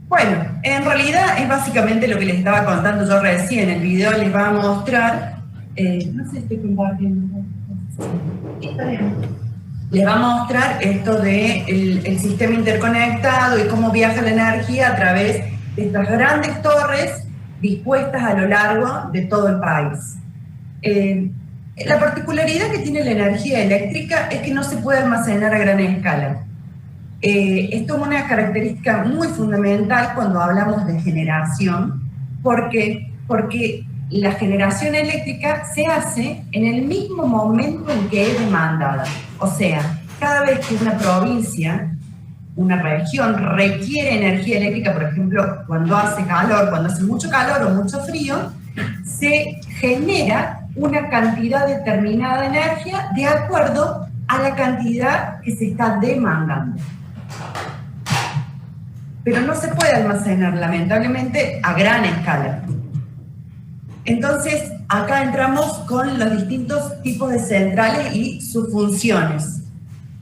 Bueno, en realidad es básicamente lo que les estaba contando yo recién. El video les va a mostrar... no sé si estoy compartiendo. Está bien. Les va a mostrar esto de el sistema interconectado y cómo viaja la energía a través de estas grandes torres dispuestas a lo largo de todo el país. La particularidad que tiene la energía eléctrica es que no se puede almacenar a gran escala. Esto es una característica muy fundamental cuando hablamos de generación, porque la generación eléctrica se hace en el mismo momento en que es demandada. O sea, cada vez que una provincia, una región requiere energía eléctrica, por ejemplo, cuando hace calor, cuando hace mucho calor o mucho frío, se genera una cantidad determinada de energía de acuerdo a la cantidad que se está demandando. Pero no se puede almacenar, lamentablemente, a gran escala. Entonces, acá entramos con los distintos tipos de centrales y sus funciones.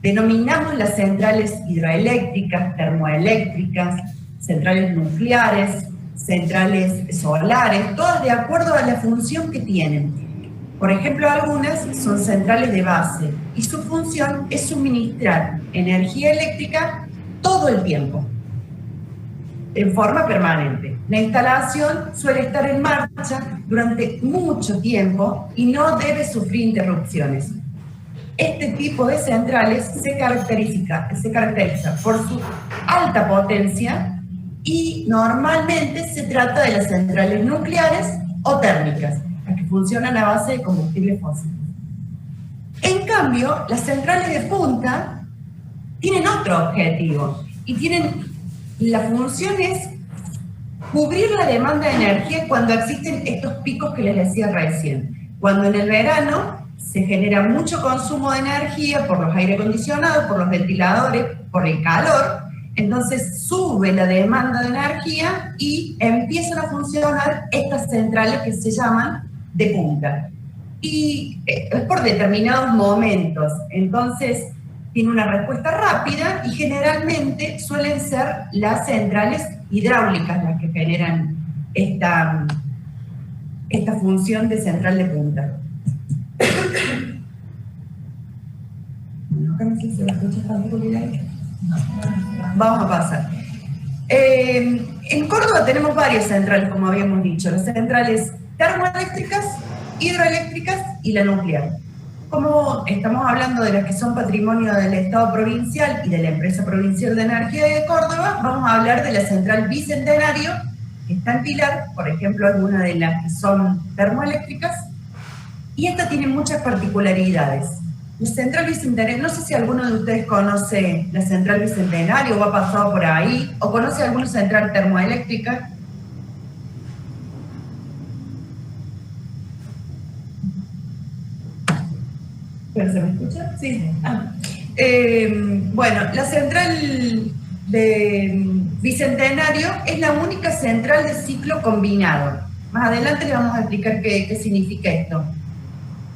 Denominamos las centrales hidroeléctricas, termoeléctricas, centrales nucleares, centrales solares, todas de acuerdo a la función que tienen. Por ejemplo, algunas son centrales de base y su función es suministrar energía eléctrica todo el tiempo, en forma permanente. La instalación suele estar en marcha durante mucho tiempo y no debe sufrir interrupciones. Este tipo de centrales se caracteriza por su alta potencia y normalmente se trata de las centrales nucleares o térmicas, las que funcionan a base de combustibles fósiles. En cambio, las centrales de punta tienen otro objetivo y la función es cubrir la demanda de energía cuando existen estos picos que les decía recién. Cuando en el verano se genera mucho consumo de energía por los aire acondicionados, por los ventiladores, por el calor, entonces sube la demanda de energía y empiezan a funcionar estas centrales que se llaman de punta. Y es por determinados momentos, entonces tiene una respuesta rápida y generalmente suelen ser las centrales hidráulicas las que generan esta función de central de punta. Vamos a pasar. En Córdoba tenemos varias centrales, como habíamos dicho, las centrales termoeléctricas, hidroeléctricas y la nuclear. Como estamos hablando de las que son patrimonio del Estado provincial y de la Empresa Provincial de Energía de Córdoba, vamos a hablar de la central Bicentenario, que está en Pilar, por ejemplo, algunas de las que son termoeléctricas, y esta tiene muchas particularidades. La central Bicentenario, no sé si alguno de ustedes conoce la central Bicentenario o ha pasado por ahí, o conoce alguna central termoeléctrica. ¿Pero se me escucha? Sí. Bueno, la central de Bicentenario es la única central de ciclo combinado. Más adelante le vamos a explicar qué significa esto.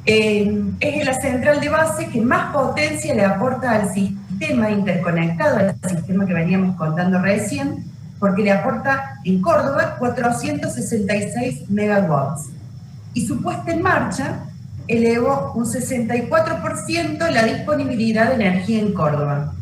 Es la central de base que más potencia le aporta al sistema interconectado, al sistema que veníamos contando recién, porque le aporta en Córdoba 466 megawatts. Y su puesta en marcha elevó un 64% la disponibilidad de energía en Córdoba.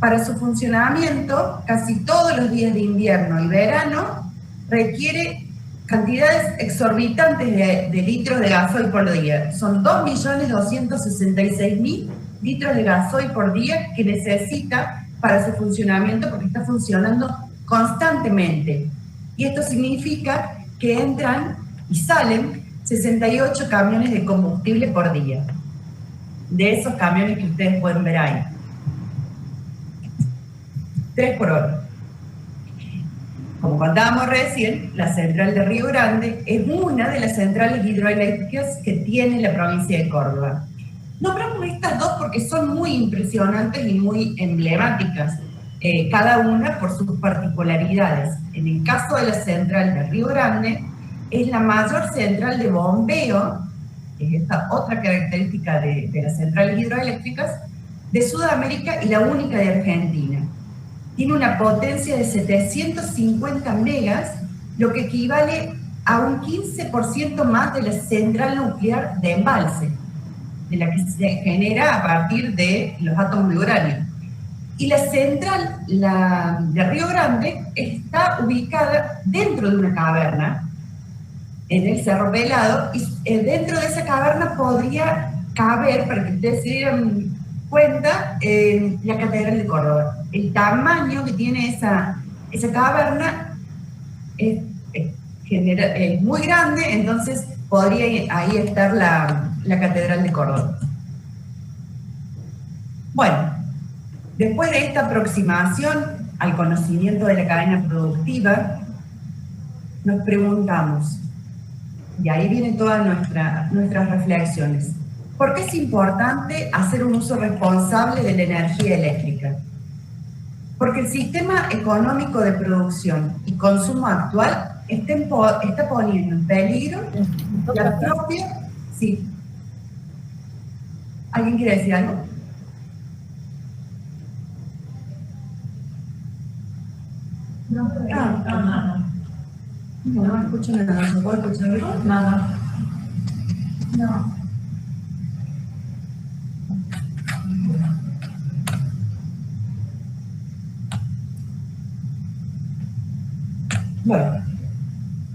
Para su funcionamiento, casi todos los días de invierno y verano requiere cantidades exorbitantes de litros de gasoil por día. Son 2.266.000 litros de gasoil por día que necesita para su funcionamiento, porque está funcionando constantemente. Y esto significa que entran y salen 68 camiones de combustible por día. De esos camiones que ustedes pueden ver ahí. 3 por hora. Como contábamos recién, la central de Río Grande es una de las centrales hidroeléctricas que tiene la provincia de Córdoba. Nombramos estas dos porque son muy impresionantes y muy emblemáticas, cada una por sus particularidades. En el caso de la central de Río Grande, es la mayor central de bombeo, que es esta otra característica de las centrales hidroeléctricas, de Sudamérica y la única de Argentina. Tiene una potencia de 750 megas, lo que equivale a un 15% más de la central nuclear de embalse, de la que se genera a partir de los átomos de uranio. Y la central, la de Río Grande, está ubicada dentro de una caverna, en el Cerro Pelado, y dentro de esa caverna podría caber, para que ustedes se dieran cuenta, la Catedral de Córdoba. El tamaño que tiene esa caverna es muy grande, entonces podría ahí estar la Catedral de Córdoba. Bueno, después de esta aproximación al conocimiento de la cadena productiva, nos preguntamos, y ahí vienen todas nuestras reflexiones, ¿por qué es importante hacer un uso responsable de la energía eléctrica? Porque el sistema económico de producción y consumo actual está poniendo en peligro la propia... Sí. ¿Alguien quiere decir algo? No escucho nada. ¿No puedo escuchar algo? Nada. No. Bueno,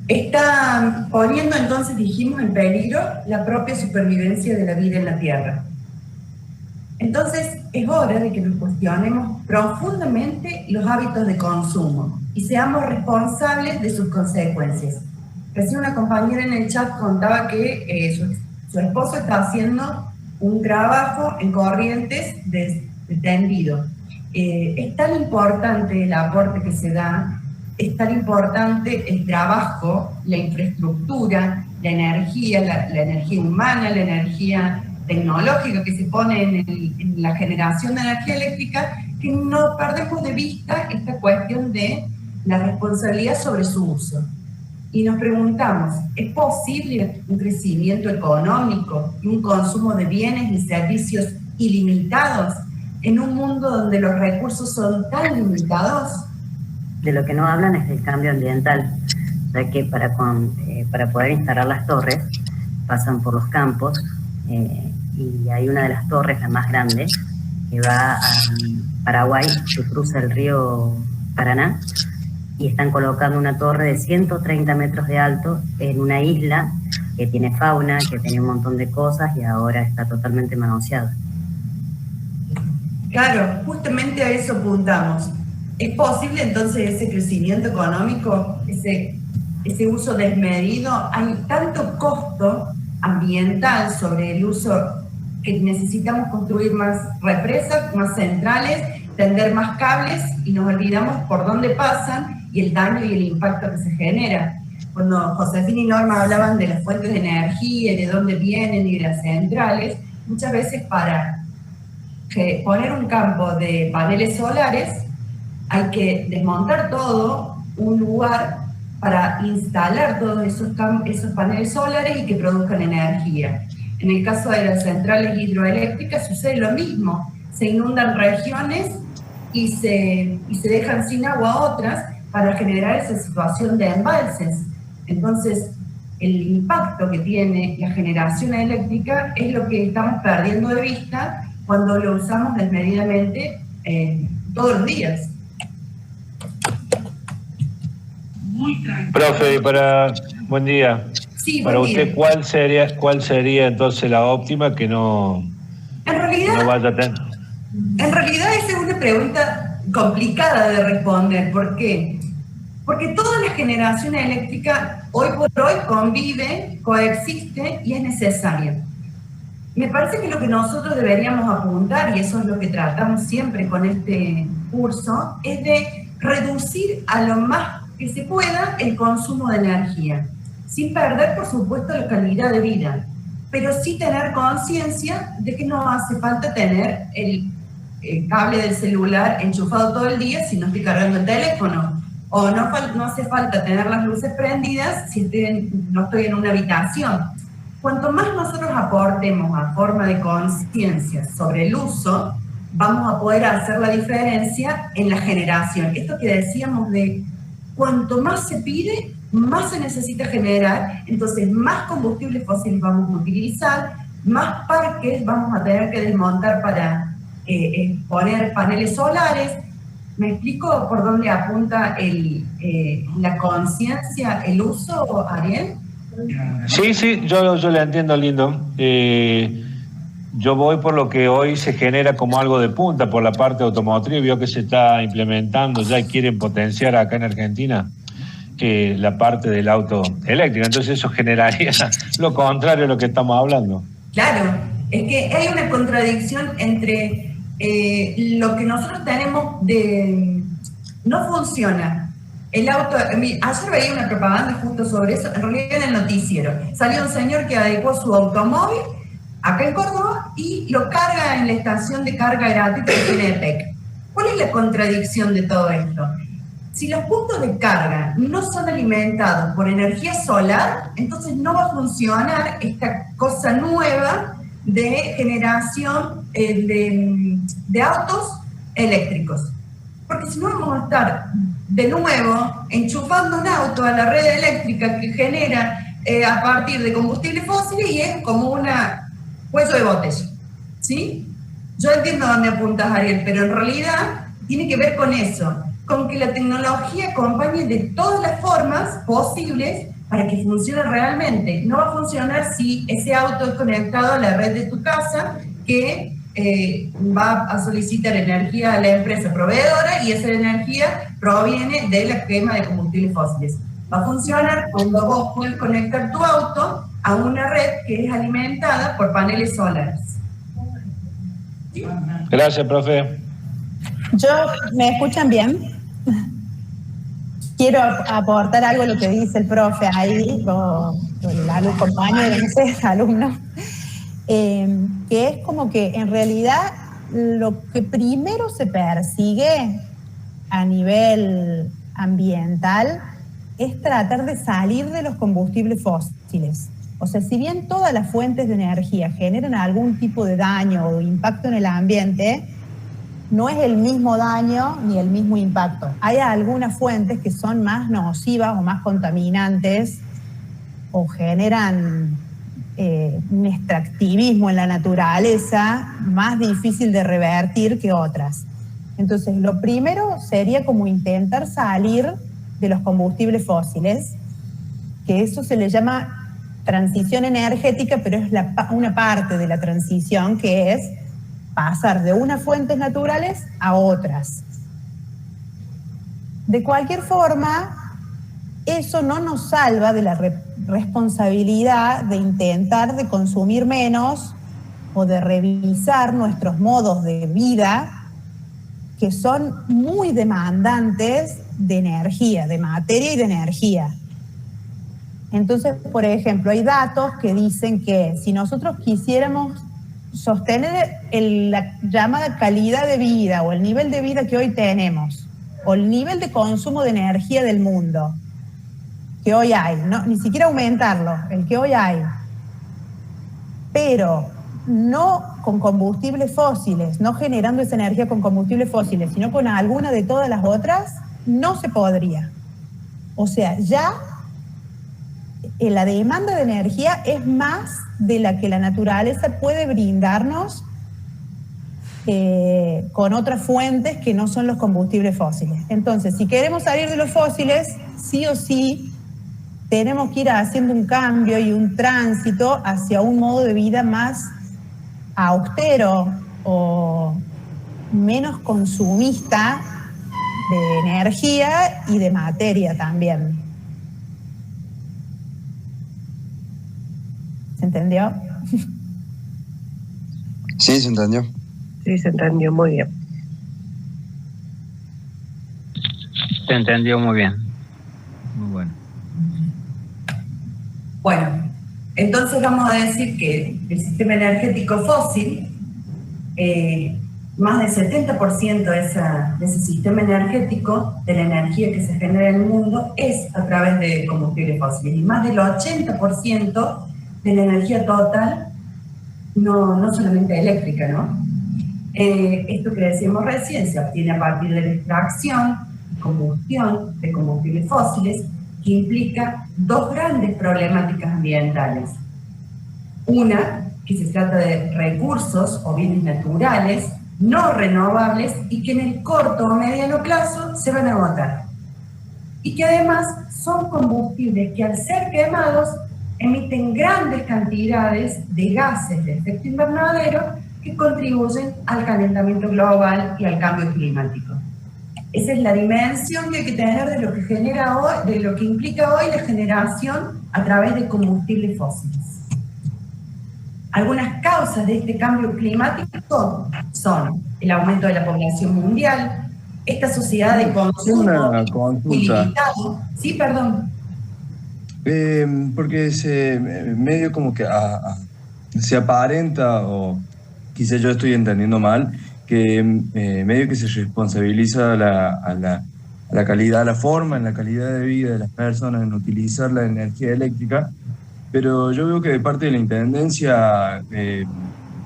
está poniendo entonces, dijimos, en peligro la propia supervivencia de la vida en la Tierra. Entonces es hora de que nos cuestionemos profundamente los hábitos de consumo y seamos responsables de sus consecuencias. Recién una compañera en el chat contaba que su esposo está haciendo un trabajo en Corrientes de tendido. Es tan importante el aporte que se da, es tan importante el trabajo, la infraestructura, la energía, la energía humana, la energía tecnológica que se pone en la generación de energía eléctrica, que no perdemos de vista esta cuestión de la responsabilidad sobre su uso. Y nos preguntamos, ¿es posible un crecimiento económico y un consumo de bienes y servicios ilimitados en un mundo donde los recursos son tan limitados? De lo que no hablan es del cambio ambiental, ya que para poder instalar las torres pasan por los campos, y hay una de las torres, la más grande, que va a Paraguay, que cruza el río Paraná, y están colocando una torre de 130 metros de alto en una isla que tiene fauna, que tiene un montón de cosas, y ahora está totalmente manoseada. Claro, justamente a eso apuntamos. ¿Es posible entonces ese crecimiento económico, ese uso desmedido? Hay tanto costo ambiental sobre el uso que necesitamos construir más represas, más centrales, tender más cables, y nos olvidamos por dónde pasan y el daño y el impacto que se genera. Cuando Josefina y Norma hablaban de las fuentes de energía y de dónde vienen y de las centrales, muchas veces para poner un campo de paneles solares hay que desmontar todo un lugar para instalar todos esos paneles solares y que produzcan energía. En el caso de las centrales hidroeléctricas sucede lo mismo. Se inundan regiones y se dejan sin agua otras para generar esa situación de embalses. Entonces, el impacto que tiene la generación eléctrica es lo que estamos perdiendo de vista cuando lo usamos desmedidamente todos los días. Profe, buen día. Sí, para buen usted, día. ¿cuál sería entonces la óptima que no vaya a tener? En realidad esa es una pregunta complicada de responder. ¿Por qué? Porque toda la generación eléctrica hoy por hoy convive, coexiste y es necesaria. Me parece que lo que nosotros deberíamos apuntar, y eso es lo que tratamos siempre con este curso, es de reducir a lo más que se pueda el consumo de energía, sin perder, por supuesto, la calidad de vida, pero sí tener conciencia de que no hace falta tener el cable del celular enchufado todo el día si no estoy cargando el teléfono, o no hace falta tener las luces prendidas si no estoy en una habitación. Cuanto más nosotros aportemos a forma de conciencia sobre el uso, vamos a poder hacer la diferencia en la generación. Esto que decíamos de cuanto más se pide, más se necesita generar, entonces más combustibles fósiles vamos a utilizar, más parques vamos a tener que desmontar para poner paneles solares. ¿Me explico por dónde apunta la conciencia, el uso, Ariel? Sí, yo le entiendo, lindo. Yo voy por lo que hoy se genera como algo de punta por la parte automotriz. Vio que se está implementando ya y quieren potenciar acá en Argentina la parte del auto eléctrico. Entonces eso generaría lo contrario a lo que estamos hablando. Claro, es que hay una contradicción entre lo que nosotros tenemos no funciona. El auto, ayer veía una propaganda justo sobre eso, en realidad en el noticiero. Salió un señor que adecuó su automóvil acá en Córdoba y lo carga en la estación de carga gratuita que tiene EPEC. ¿Cuál es la contradicción de todo esto? Si los puntos de carga no son alimentados por energía solar, entonces no va a funcionar esta cosa nueva de generación de autos eléctricos. Porque si no vamos a estar de nuevo enchufando un auto a la red eléctrica que genera a partir de combustibles fósiles y es como una cuello de botella, ¿sí? Yo entiendo dónde apuntas, Ariel, pero en realidad tiene que ver con eso, con que la tecnología acompañe de todas las formas posibles para que funcione realmente. No va a funcionar si ese auto es conectado a la red de tu casa, que va a solicitar energía a la empresa proveedora y esa energía proviene de la quema de combustibles fósiles. Va a funcionar cuando vos puedes conectar tu auto a una red que es alimentada por paneles solares. Gracias, profe. ¿Me escuchan bien? Quiero aportar algo a lo que dice el profe ahí, o el compañero, no sé, alumno, que es como que en realidad lo que primero se persigue a nivel ambiental es tratar de salir de los combustibles fósiles. O sea, si bien todas las fuentes de energía generan algún tipo de daño o impacto en el ambiente, no es el mismo daño ni el mismo impacto. Hay algunas fuentes que son más nocivas o más contaminantes o generan un extractivismo en la naturaleza más difícil de revertir que otras. Entonces, lo primero sería como intentar salir de los combustibles fósiles, que eso se le llama transición energética, pero es una parte de la transición que es pasar de unas fuentes naturales a otras. De cualquier forma, eso no nos salva de la responsabilidad de intentar de consumir menos o de revisar nuestros modos de vida que son muy demandantes de energía, de materia y de energía. Entonces, por ejemplo, hay datos que dicen que si nosotros quisiéramos sostener la llamada calidad de vida o el nivel de vida que hoy tenemos, o el nivel de consumo de energía del mundo que hoy hay, no, ni siquiera aumentarlo, el que hoy hay, pero no con combustibles fósiles, no generando esa energía con combustibles fósiles, sino con alguna de todas las otras, no se podría. O sea, ya la demanda de energía es más de la que la naturaleza puede brindarnos con otras fuentes que no son los combustibles fósiles. Entonces, si queremos salir de los fósiles, sí o sí tenemos que ir haciendo un cambio y un tránsito hacia un modo de vida más austero o menos consumista de energía y de materia también. ¿Se entendió? Sí, se entendió. Sí, se entendió muy bien. Se entendió muy bien. Muy bueno. Bueno, entonces vamos a decir que el sistema energético fósil, más del 70% de ese sistema energético, de la energía que se genera en el mundo, es a través de combustibles fósiles. Y más del 80% de la energía total, no solamente eléctrica, ¿no? Esto que decíamos recién se obtiene a partir de la extracción y combustión de combustibles fósiles, que implica dos grandes problemáticas ambientales. Una, que se trata de recursos o bienes naturales no renovables y que en el corto o mediano plazo se van a agotar. Y que además son combustibles que al ser quemados emiten grandes cantidades de gases de efecto invernadero que contribuyen al calentamiento global y al cambio climático. Esa es la dimensión que hay que tener de lo que genera hoy, de lo que implica hoy la generación a través de combustibles fósiles. Algunas causas de este cambio climático son el aumento de la población mundial, esta sociedad de consumo una consulta. ilimitado. Sí, perdón. Porque medio como que se aparenta, o quizá yo estoy entendiendo mal, que medio que se responsabiliza a la calidad, a la forma, en la calidad de vida de las personas en utilizar la energía eléctrica, pero yo veo que de parte de la Intendencia,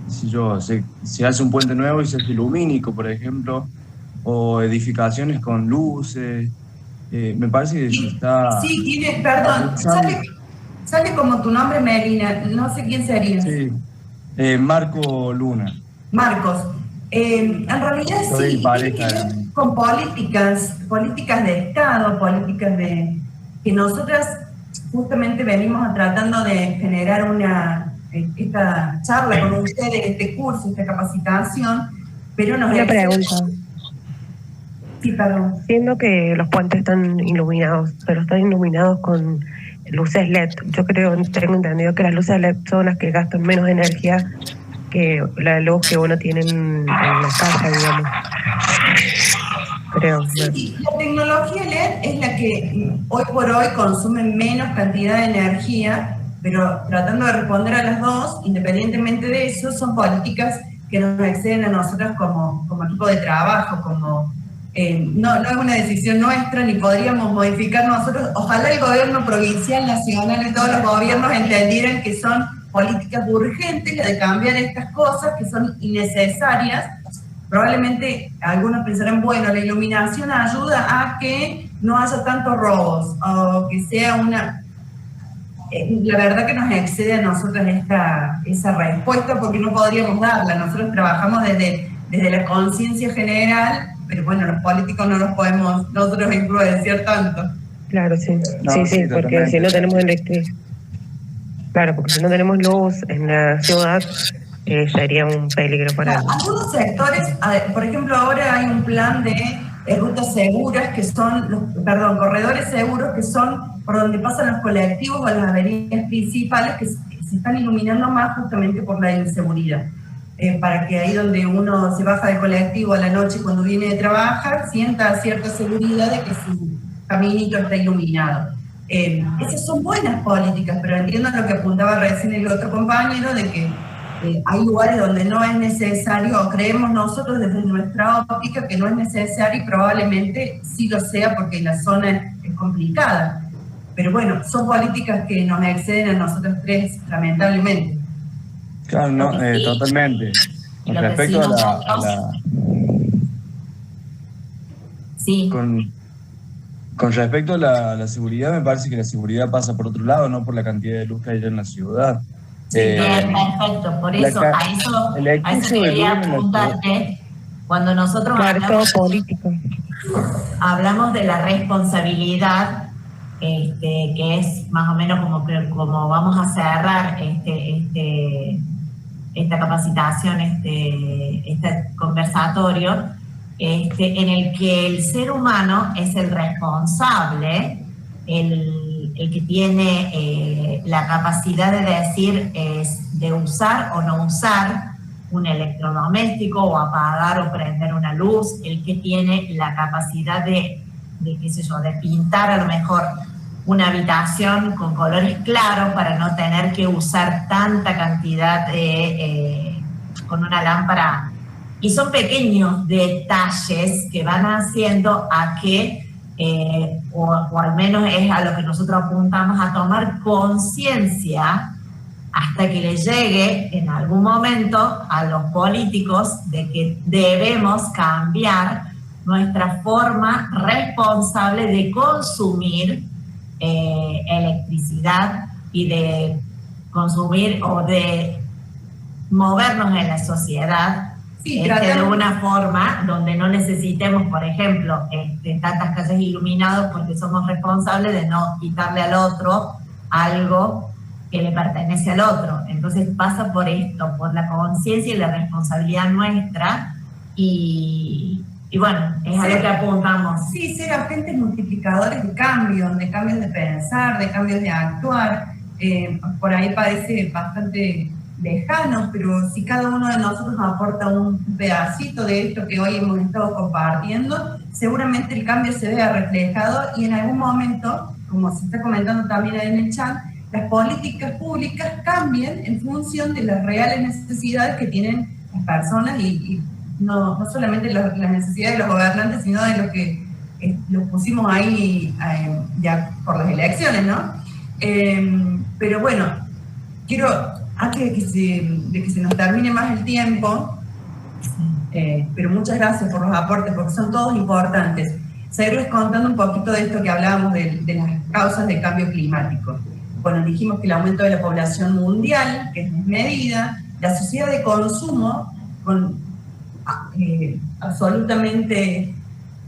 se hace un puente nuevo y se hace lumínico, por ejemplo, o edificaciones con luces. Me parece que se está... Sí, tiene, perdón, sale como tu nombre, Melina, no sé quién sería. Sí, Marco Luna. Marcos. En realidad sí, tiene que ver con políticas de Estado, políticas que nosotras justamente venimos tratando de generar esta charla con ustedes, este curso, esta capacitación, pero nos... Una pregunta. Sí, perdón. Siendo que los puentes están iluminados, pero están iluminados con luces LED, yo tengo entendido que las luces LED son las que gastan menos energía que la luz que uno tiene en la casa, digamos. Creo. Sí, la tecnología LED es la que hoy por hoy consume menos cantidad de energía, pero tratando de responder a las dos, independientemente de eso, son políticas que nos exceden a nosotros como equipo de trabajo, como... no es una decisión nuestra, ni podríamos modificar nosotros. Ojalá el gobierno provincial, nacional y todos los gobiernos entendieran que son políticas urgentes, la de cambiar estas cosas que son innecesarias. Probablemente algunos pensarán, bueno, la iluminación ayuda a que no haya tantos robos, o que sea una... la verdad que nos excede a nosotros esa respuesta, porque no podríamos darla. Nosotros trabajamos desde la conciencia general, pero bueno, los políticos no los podemos nosotros influenciar tanto. Claro, sí. No, sí, porque si no tenemos electricidad. Claro, porque si no tenemos luz en la ciudad, sería un peligro para... Algunos sectores, por ejemplo, ahora hay un plan de rutas seguras que son, corredores seguros que son por donde pasan los colectivos o las avenidas principales que se están iluminando más justamente por la inseguridad. Para que ahí donde uno se baja del colectivo a la noche cuando viene de trabajar, sienta cierta seguridad de que su caminito está iluminado. Esas son buenas políticas, pero entiendo lo que apuntaba recién el otro compañero, de que hay lugares donde no es necesario, o creemos nosotros desde nuestra óptica que no es necesario y probablemente sí lo sea porque la zona es complicada. Pero bueno, son políticas que nos exceden a nosotros tres, lamentablemente. Claro, no, totalmente. Con respecto Sí. Con respecto a la seguridad, me parece que la seguridad pasa por otro lado, no por la cantidad de luz que hay en la ciudad. Sí, perfecto, por eso, a eso quería apuntarte. Cuando nosotros hablamos de la responsabilidad, que es más o menos como vamos a cerrar esta capacitación, este conversatorio, en el que el ser humano es el responsable, el que tiene la capacidad de decir de usar o no usar un electrodoméstico o apagar o prender una luz, el que tiene la capacidad de qué sé yo, de pintar a lo mejor una habitación con colores claros para no tener que usar tanta cantidad con una lámpara. Y son pequeños detalles que van haciendo a que o al menos es a lo que nosotros apuntamos, a tomar conciencia hasta que le llegue en algún momento a los políticos de que debemos cambiar nuestra forma responsable de consumir electricidad y de consumir o de movernos en la sociedad. Sí, de una forma donde no necesitemos, por ejemplo, tantas calles iluminadas porque somos responsables de no quitarle al otro algo que le pertenece al otro. Entonces pasa por esto, por la conciencia y la responsabilidad nuestra y bueno, es a lo que apuntamos. Sí, ser agentes multiplicadores de cambios de pensar, de cambios de actuar. Por ahí parece bastante lejano, pero si cada uno de nosotros nos aporta un pedacito de esto que hoy hemos estado compartiendo, seguramente el cambio se vea reflejado y en algún momento, como se está comentando también ahí en el chat, las políticas públicas cambien en función de las reales necesidades que tienen las personas y no solamente las necesidades de los gobernantes, sino de los que los pusimos ahí ya por las elecciones, ¿no? Pero bueno, quiero, antes de que se nos termine más el tiempo, pero muchas gracias por los aportes, porque son todos importantes, seguirles contando un poquito de esto que hablábamos de las causas del cambio climático. Bueno, dijimos que el aumento de la población mundial, que es desmedida, la sociedad de consumo, absolutamente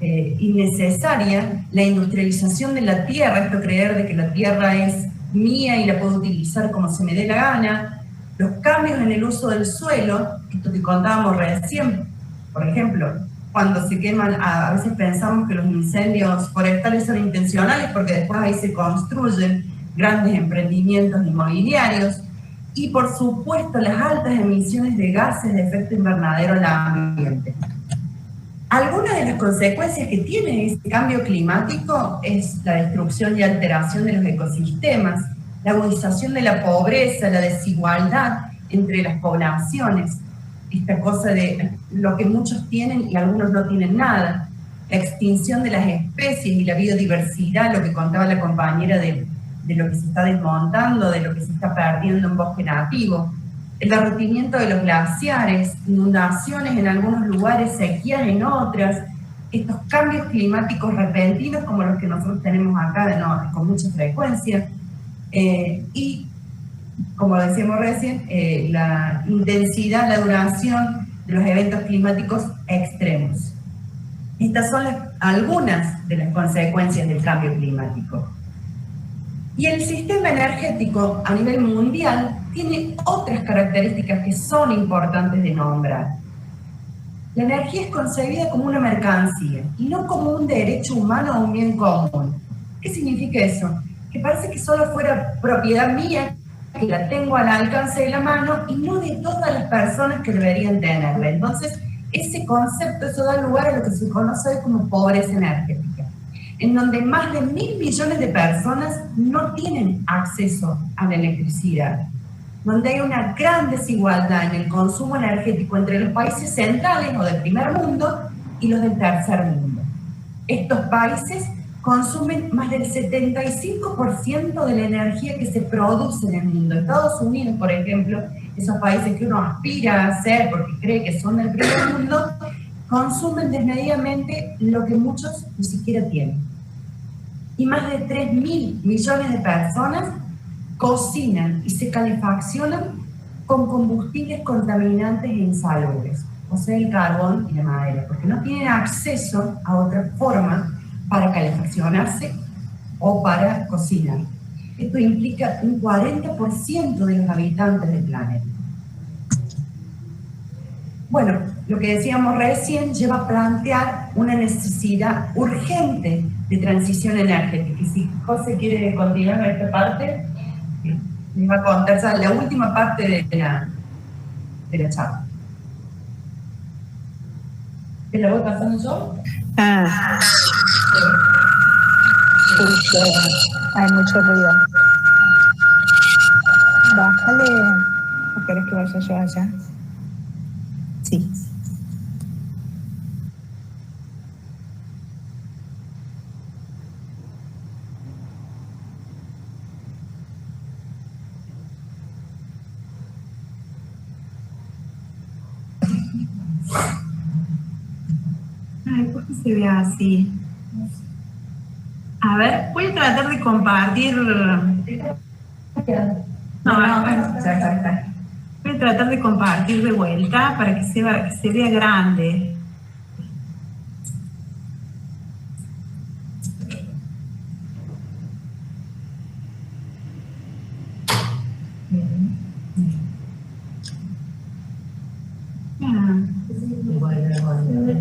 innecesaria, la industrialización de la tierra, esto creer de que la tierra es mía y la puedo utilizar como se me dé la gana, los cambios en el uso del suelo, esto que contábamos recién, por ejemplo, cuando se queman, a veces pensamos que los incendios forestales son intencionales porque después ahí se construyen grandes emprendimientos inmobiliarios, y por supuesto las altas emisiones de gases de efecto invernadero al ambiente. Algunas de las consecuencias que tiene este cambio climático es la destrucción y alteración de los ecosistemas, la agudización de la pobreza, la desigualdad entre las poblaciones, esta cosa de lo que muchos tienen y algunos no tienen nada, la extinción de las especies y la biodiversidad, lo que contaba la compañera de lo que se está desmontando, de lo que se está perdiendo en bosque nativo, el derretimiento de los glaciares, inundaciones en algunos lugares, sequías en otras, estos cambios climáticos repentinos como los que nosotros tenemos acá con mucha frecuencia, y como decíamos recién, la intensidad, la duración de los eventos climáticos extremos. Estas son algunas de las consecuencias del cambio climático. Y el sistema energético a nivel mundial tiene otras características que son importantes de nombrar. La energía es concebida como una mercancía y no como un derecho humano o un bien común. ¿Qué significa eso? Que parece que solo fuera propiedad mía, que la tengo al alcance de la mano y no de todas las personas que deberían tenerla. Entonces, ese concepto, eso da lugar a lo que se conoce hoy como pobreza energética, en donde más de 1.000 millones de personas no tienen acceso a la electricidad. donde hay una gran desigualdad en el consumo energético entre los países centrales o del primer mundo y los del tercer mundo. Estos países consumen más del 75% de la energía que se produce en el mundo. Estados Unidos, por ejemplo, esos países que uno aspira a ser porque cree que son del primer mundo, consumen desmedidamente lo que muchos ni siquiera tienen. Y más de 3.000 millones de personas cocinan y se calefaccionan con combustibles contaminantes e insalubres, o sea, el carbón y la madera, porque no tienen acceso a otra forma para calefaccionarse o para cocinar. Esto implica un 40% de los habitantes del planeta. Bueno, lo que decíamos recién lleva a plantear una necesidad urgente de transición energética. Y si José quiere continuar en esta parte, les va a contar la última parte de la charla. ¿Te la voy pasando yo? Hay mucho ruido. Bájale. ¿O querés que vaya yo allá? Sí. Ay, ¿por qué se ve así? A ver, voy a tratar de compartir. Voy a tratar de compartir de vuelta para que se vea grande.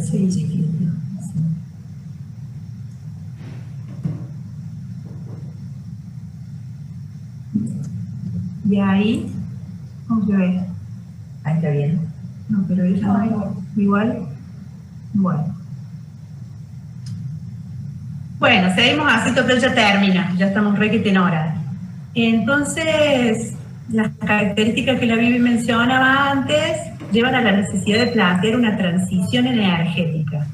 Sí. Y ahí, ¿cómo se ve? Ahí está bien. No, pero ella no, igual. Bueno, seguimos así, total ya termina, ya estamos requete en hora. Entonces, las características que la Vivi mencionaba antes llevan a la necesidad de plantear una transición energética.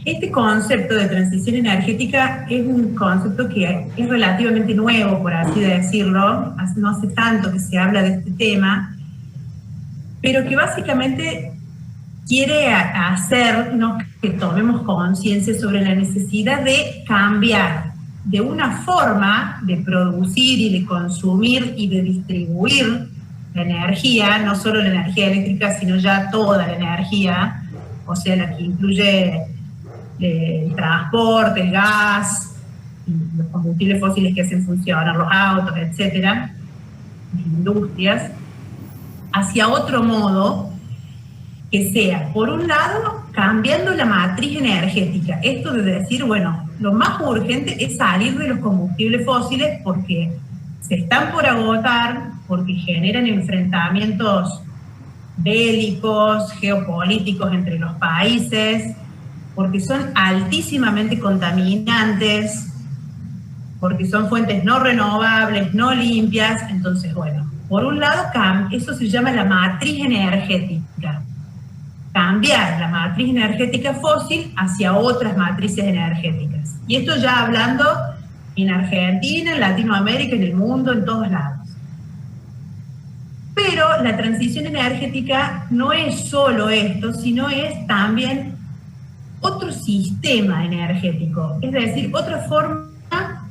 Este concepto de transición energética es un concepto que es relativamente nuevo, por así decirlo, no hace tanto que se habla de este tema, pero que básicamente quiere hacernos que tomemos conciencia sobre la necesidad de cambiar de una forma de producir y de consumir y de distribuir la energía, no solo la energía eléctrica, sino ya toda la energía, o sea, la que incluye el transporte, el gas, los combustibles fósiles que hacen funcionar los autos, etcétera, las industrias, hacia otro modo que sea, por un lado, cambiando la matriz energética. Esto de decir, bueno, lo más urgente es salir de los combustibles fósiles porque se están por agotar, porque generan enfrentamientos bélicos, geopolíticos entre los países, porque son altísimamente contaminantes, porque son fuentes no renovables, no limpias. Entonces, bueno, por un lado, eso se llama la matriz energética. Cambiar la matriz energética fósil hacia otras matrices energéticas. Y esto ya hablando en Argentina, en Latinoamérica, en el mundo, en todos lados. Pero la transición energética no es solo esto, sino es también otro sistema energético, es decir, otra forma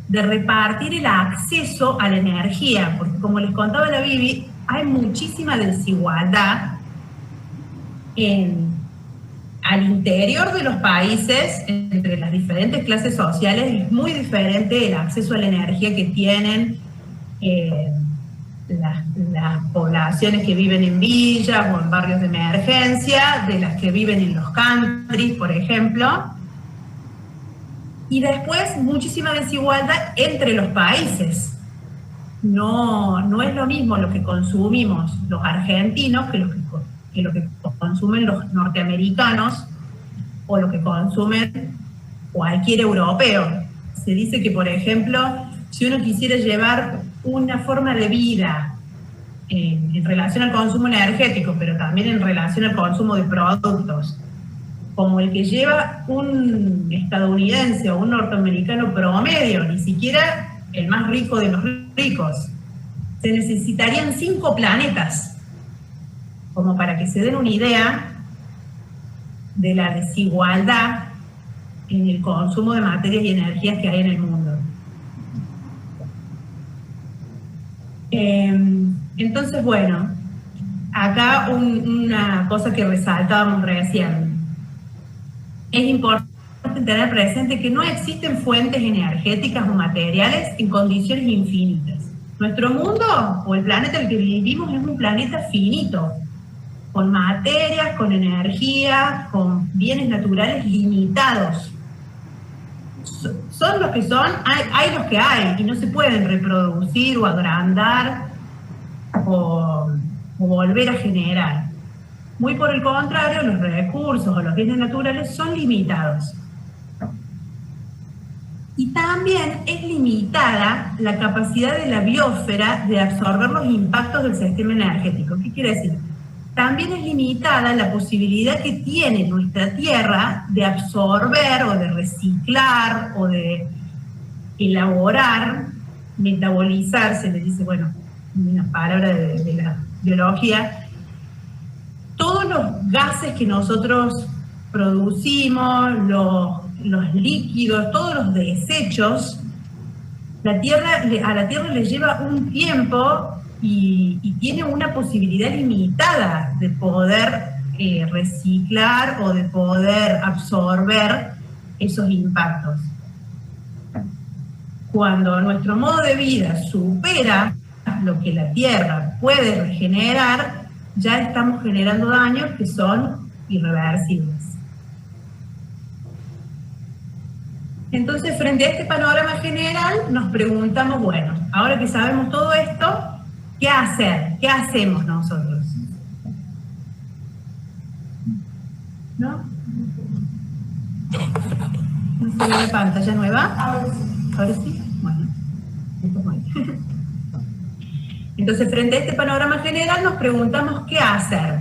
de repartir el acceso a la energía, porque como les contaba la Vivi, hay muchísima desigualdad al interior de los países, entre las diferentes clases sociales. Es muy diferente el acceso a la energía que tienen las poblaciones que viven en villas o en barrios de emergencia, de las que viven en los countries, por ejemplo. Y después, muchísima desigualdad entre los países. No es lo mismo lo que consumimos los argentinos que lo que consumen los norteamericanos o lo que consumen cualquier europeo. Se dice que, por ejemplo, si uno quisiera llevar una forma de vida en relación al consumo energético, pero también en relación al consumo de productos, como el que lleva un estadounidense o un norteamericano promedio, ni siquiera el más rico de los ricos, se necesitarían 5 planetas, como para que se den una idea de la desigualdad en el consumo de materias y energías que hay en el mundo. Entonces, bueno, acá una cosa que resaltábamos recién. Es importante tener presente que no existen fuentes energéticas o materiales en condiciones infinitas. Nuestro mundo, o el planeta en el que vivimos, es un planeta finito, con materias, con energía, con bienes naturales limitados. Son los que son, hay los que hay, y no se pueden reproducir o agrandar o volver a generar. Muy por el contrario, los recursos o los bienes naturales son limitados. Y también es limitada la capacidad de la biosfera de absorber los impactos del sistema energético. ¿Qué quiere decir? También es limitada la posibilidad que tiene nuestra Tierra de absorber o de reciclar o de elaborar, metabolizar, se le dice, bueno, una palabra de la biología, todos los gases que nosotros producimos, los líquidos, todos los desechos, a la Tierra le lleva un tiempo y tiene una posibilidad limitada de poder reciclar o de poder absorber esos impactos. Cuando nuestro modo de vida supera lo que la Tierra puede regenerar, ya estamos generando daños que son irreversibles. Entonces, frente a este panorama general, nos preguntamos, bueno, ahora que sabemos todo esto, ¿qué hacer? ¿Qué hacemos nosotros? ¿No? ¿No se ve la pantalla nueva? Ahora sí. Bueno, esto es bueno. Entonces, frente a este panorama general, nos preguntamos qué hacer.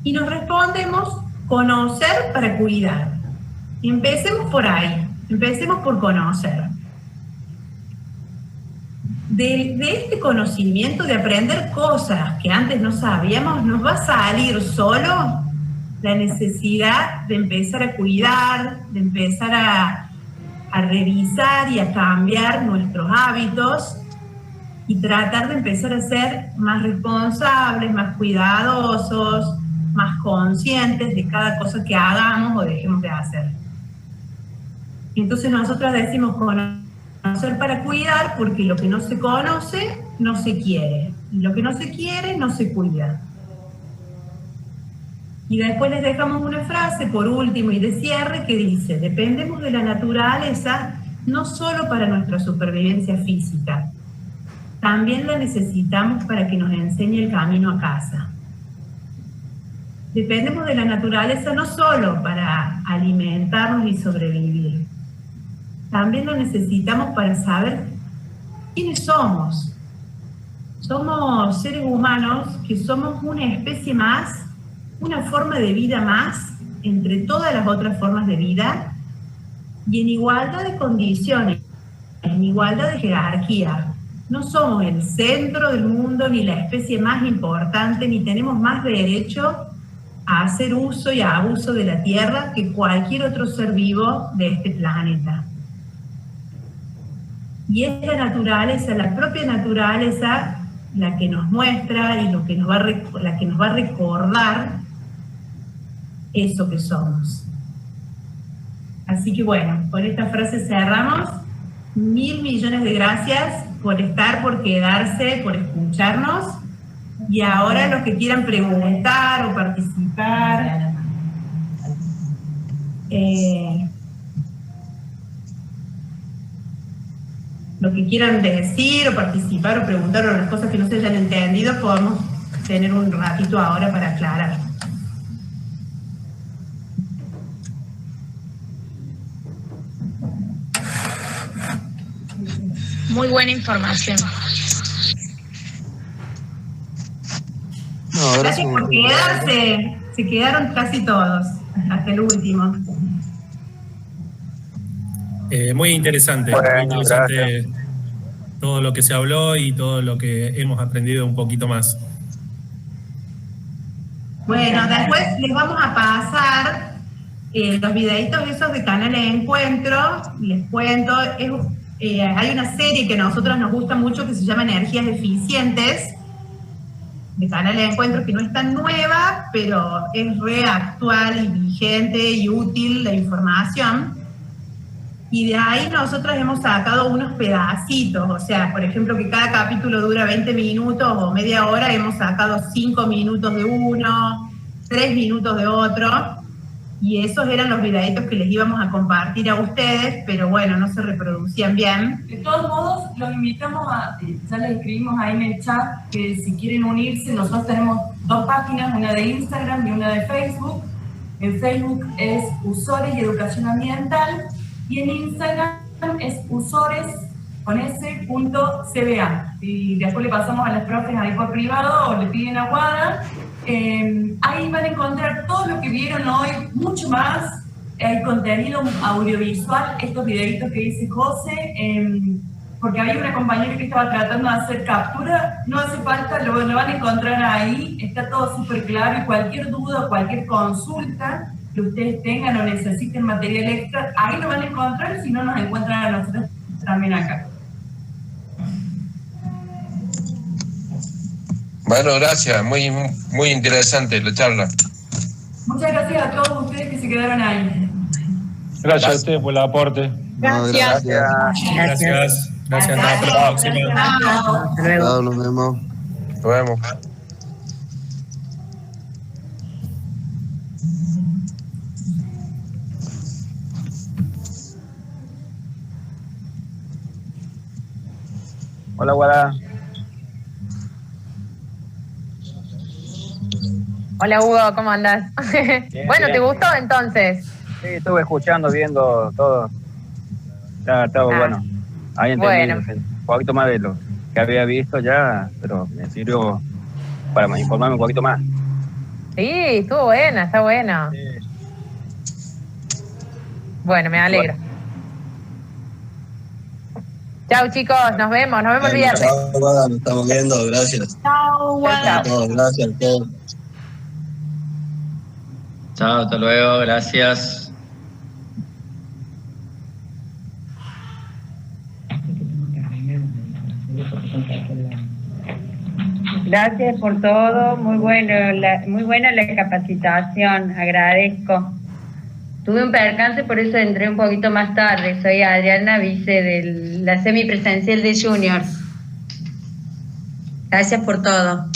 Y nos respondemos, conocer para cuidar. Empecemos por ahí, empecemos por conocer. De este conocimiento, de aprender cosas que antes no sabíamos, nos va a salir solo la necesidad de empezar a cuidar, de empezar a revisar y a cambiar nuestros hábitos y tratar de empezar a ser más responsables, más cuidadosos, más conscientes de cada cosa que hagamos o dejemos de hacer. Entonces nosotros decimos conocer para cuidar, porque lo que no se conoce no se quiere, y lo que no se quiere no se cuida. Y después les dejamos una frase por último y de cierre que dice: dependemos de la naturaleza no solo para nuestra supervivencia física, también la necesitamos para que nos enseñe el camino a casa. Dependemos de la naturaleza no solo para alimentarnos y sobrevivir, también lo necesitamos para saber quiénes somos. Somos seres humanos que somos una especie más, una forma de vida más entre todas las otras formas de vida y en igualdad de condiciones, en igualdad de jerarquía. No somos el centro del mundo ni la especie más importante, ni tenemos más derecho a hacer uso y abuso de la Tierra que cualquier otro ser vivo de este planeta. Y es la naturaleza, la propia naturaleza, la que nos muestra y la que nos va a recordar eso que somos. Así que bueno, con esta frase cerramos. 1000 millones de gracias por estar, por quedarse, por escucharnos. Y ahora los que quieran preguntar o participar, lo que quieran decir o participar o preguntar o las cosas que no se hayan entendido, podemos tener un ratito ahora para aclarar. muy buena información. No, Gracias por quedarse. Se quedaron casi todos, hasta el último. Muy interesante, Bueno, muy interesante gracias. todo lo que se habló y todo lo que hemos aprendido un poquito más. Bueno, después les vamos a pasar los videitos esos de Canal Encuentro. Les cuento, hay una serie que a nosotros nos gusta mucho que se llama Energías Eficientes, de Canal Encuentro, que no es tan nueva, pero es re actual y vigente y útil la información. Y de ahí nosotros hemos sacado unos pedacitos, o sea, por ejemplo, que cada capítulo dura 20 minutos o media hora, hemos sacado 5 minutos de uno, 3 minutos de otro, y esos eran los videitos que les íbamos a compartir a ustedes, pero bueno, no se reproducían bien. De todos modos, los invitamos a, ya les escribimos ahí en el chat, que si quieren unirse, nosotros tenemos 2 páginas, una de Instagram y una de Facebook. En Facebook es Usores y Educación Ambiental, y en Instagram es usores.cba. Y después le pasamos a las profes ahí por privado o le piden a Guada. Ahí van a encontrar todo lo que vieron hoy, mucho más. Hay contenido audiovisual, estos videitos que dice José, porque había una compañera que estaba tratando de hacer captura, no hace falta, lo van a encontrar ahí, está todo súper claro, y cualquier duda, cualquier consulta que ustedes tengan o necesiten material extra, ahí lo van a encontrar, si no nos encuentran a nosotros también acá. Bueno, gracias, muy interesante la charla. Muchas gracias a todos ustedes que se quedaron ahí. Gracias a ustedes por el aporte. Gracias. Gracias. Hasta la próxima. Hasta luego. Nos vemos. Nos vemos. Hola, Guada. Hola Hugo, ¿cómo andás? Bueno, bien. ¿te gustó entonces? Sí, estuve escuchando, viendo todo. Estaba bueno. Ahí entendí un poquito más de lo que había visto ya, pero me sirvió para informarme un poquito más. Sí, estuvo buena, está bueno. Bueno, me alegro. Chau chicos, nos vemos el viernes. Chao, Guada, nos estamos viendo, gracias. Chau, Guada. A todos, gracias a todos. Chao, hasta luego, gracias. Gracias por todo, muy buena la capacitación, agradezco. Tuve un percance, por eso entré un poquito más tarde. Soy Adriana, vice de la semipresencial de Juniors. Gracias por todo.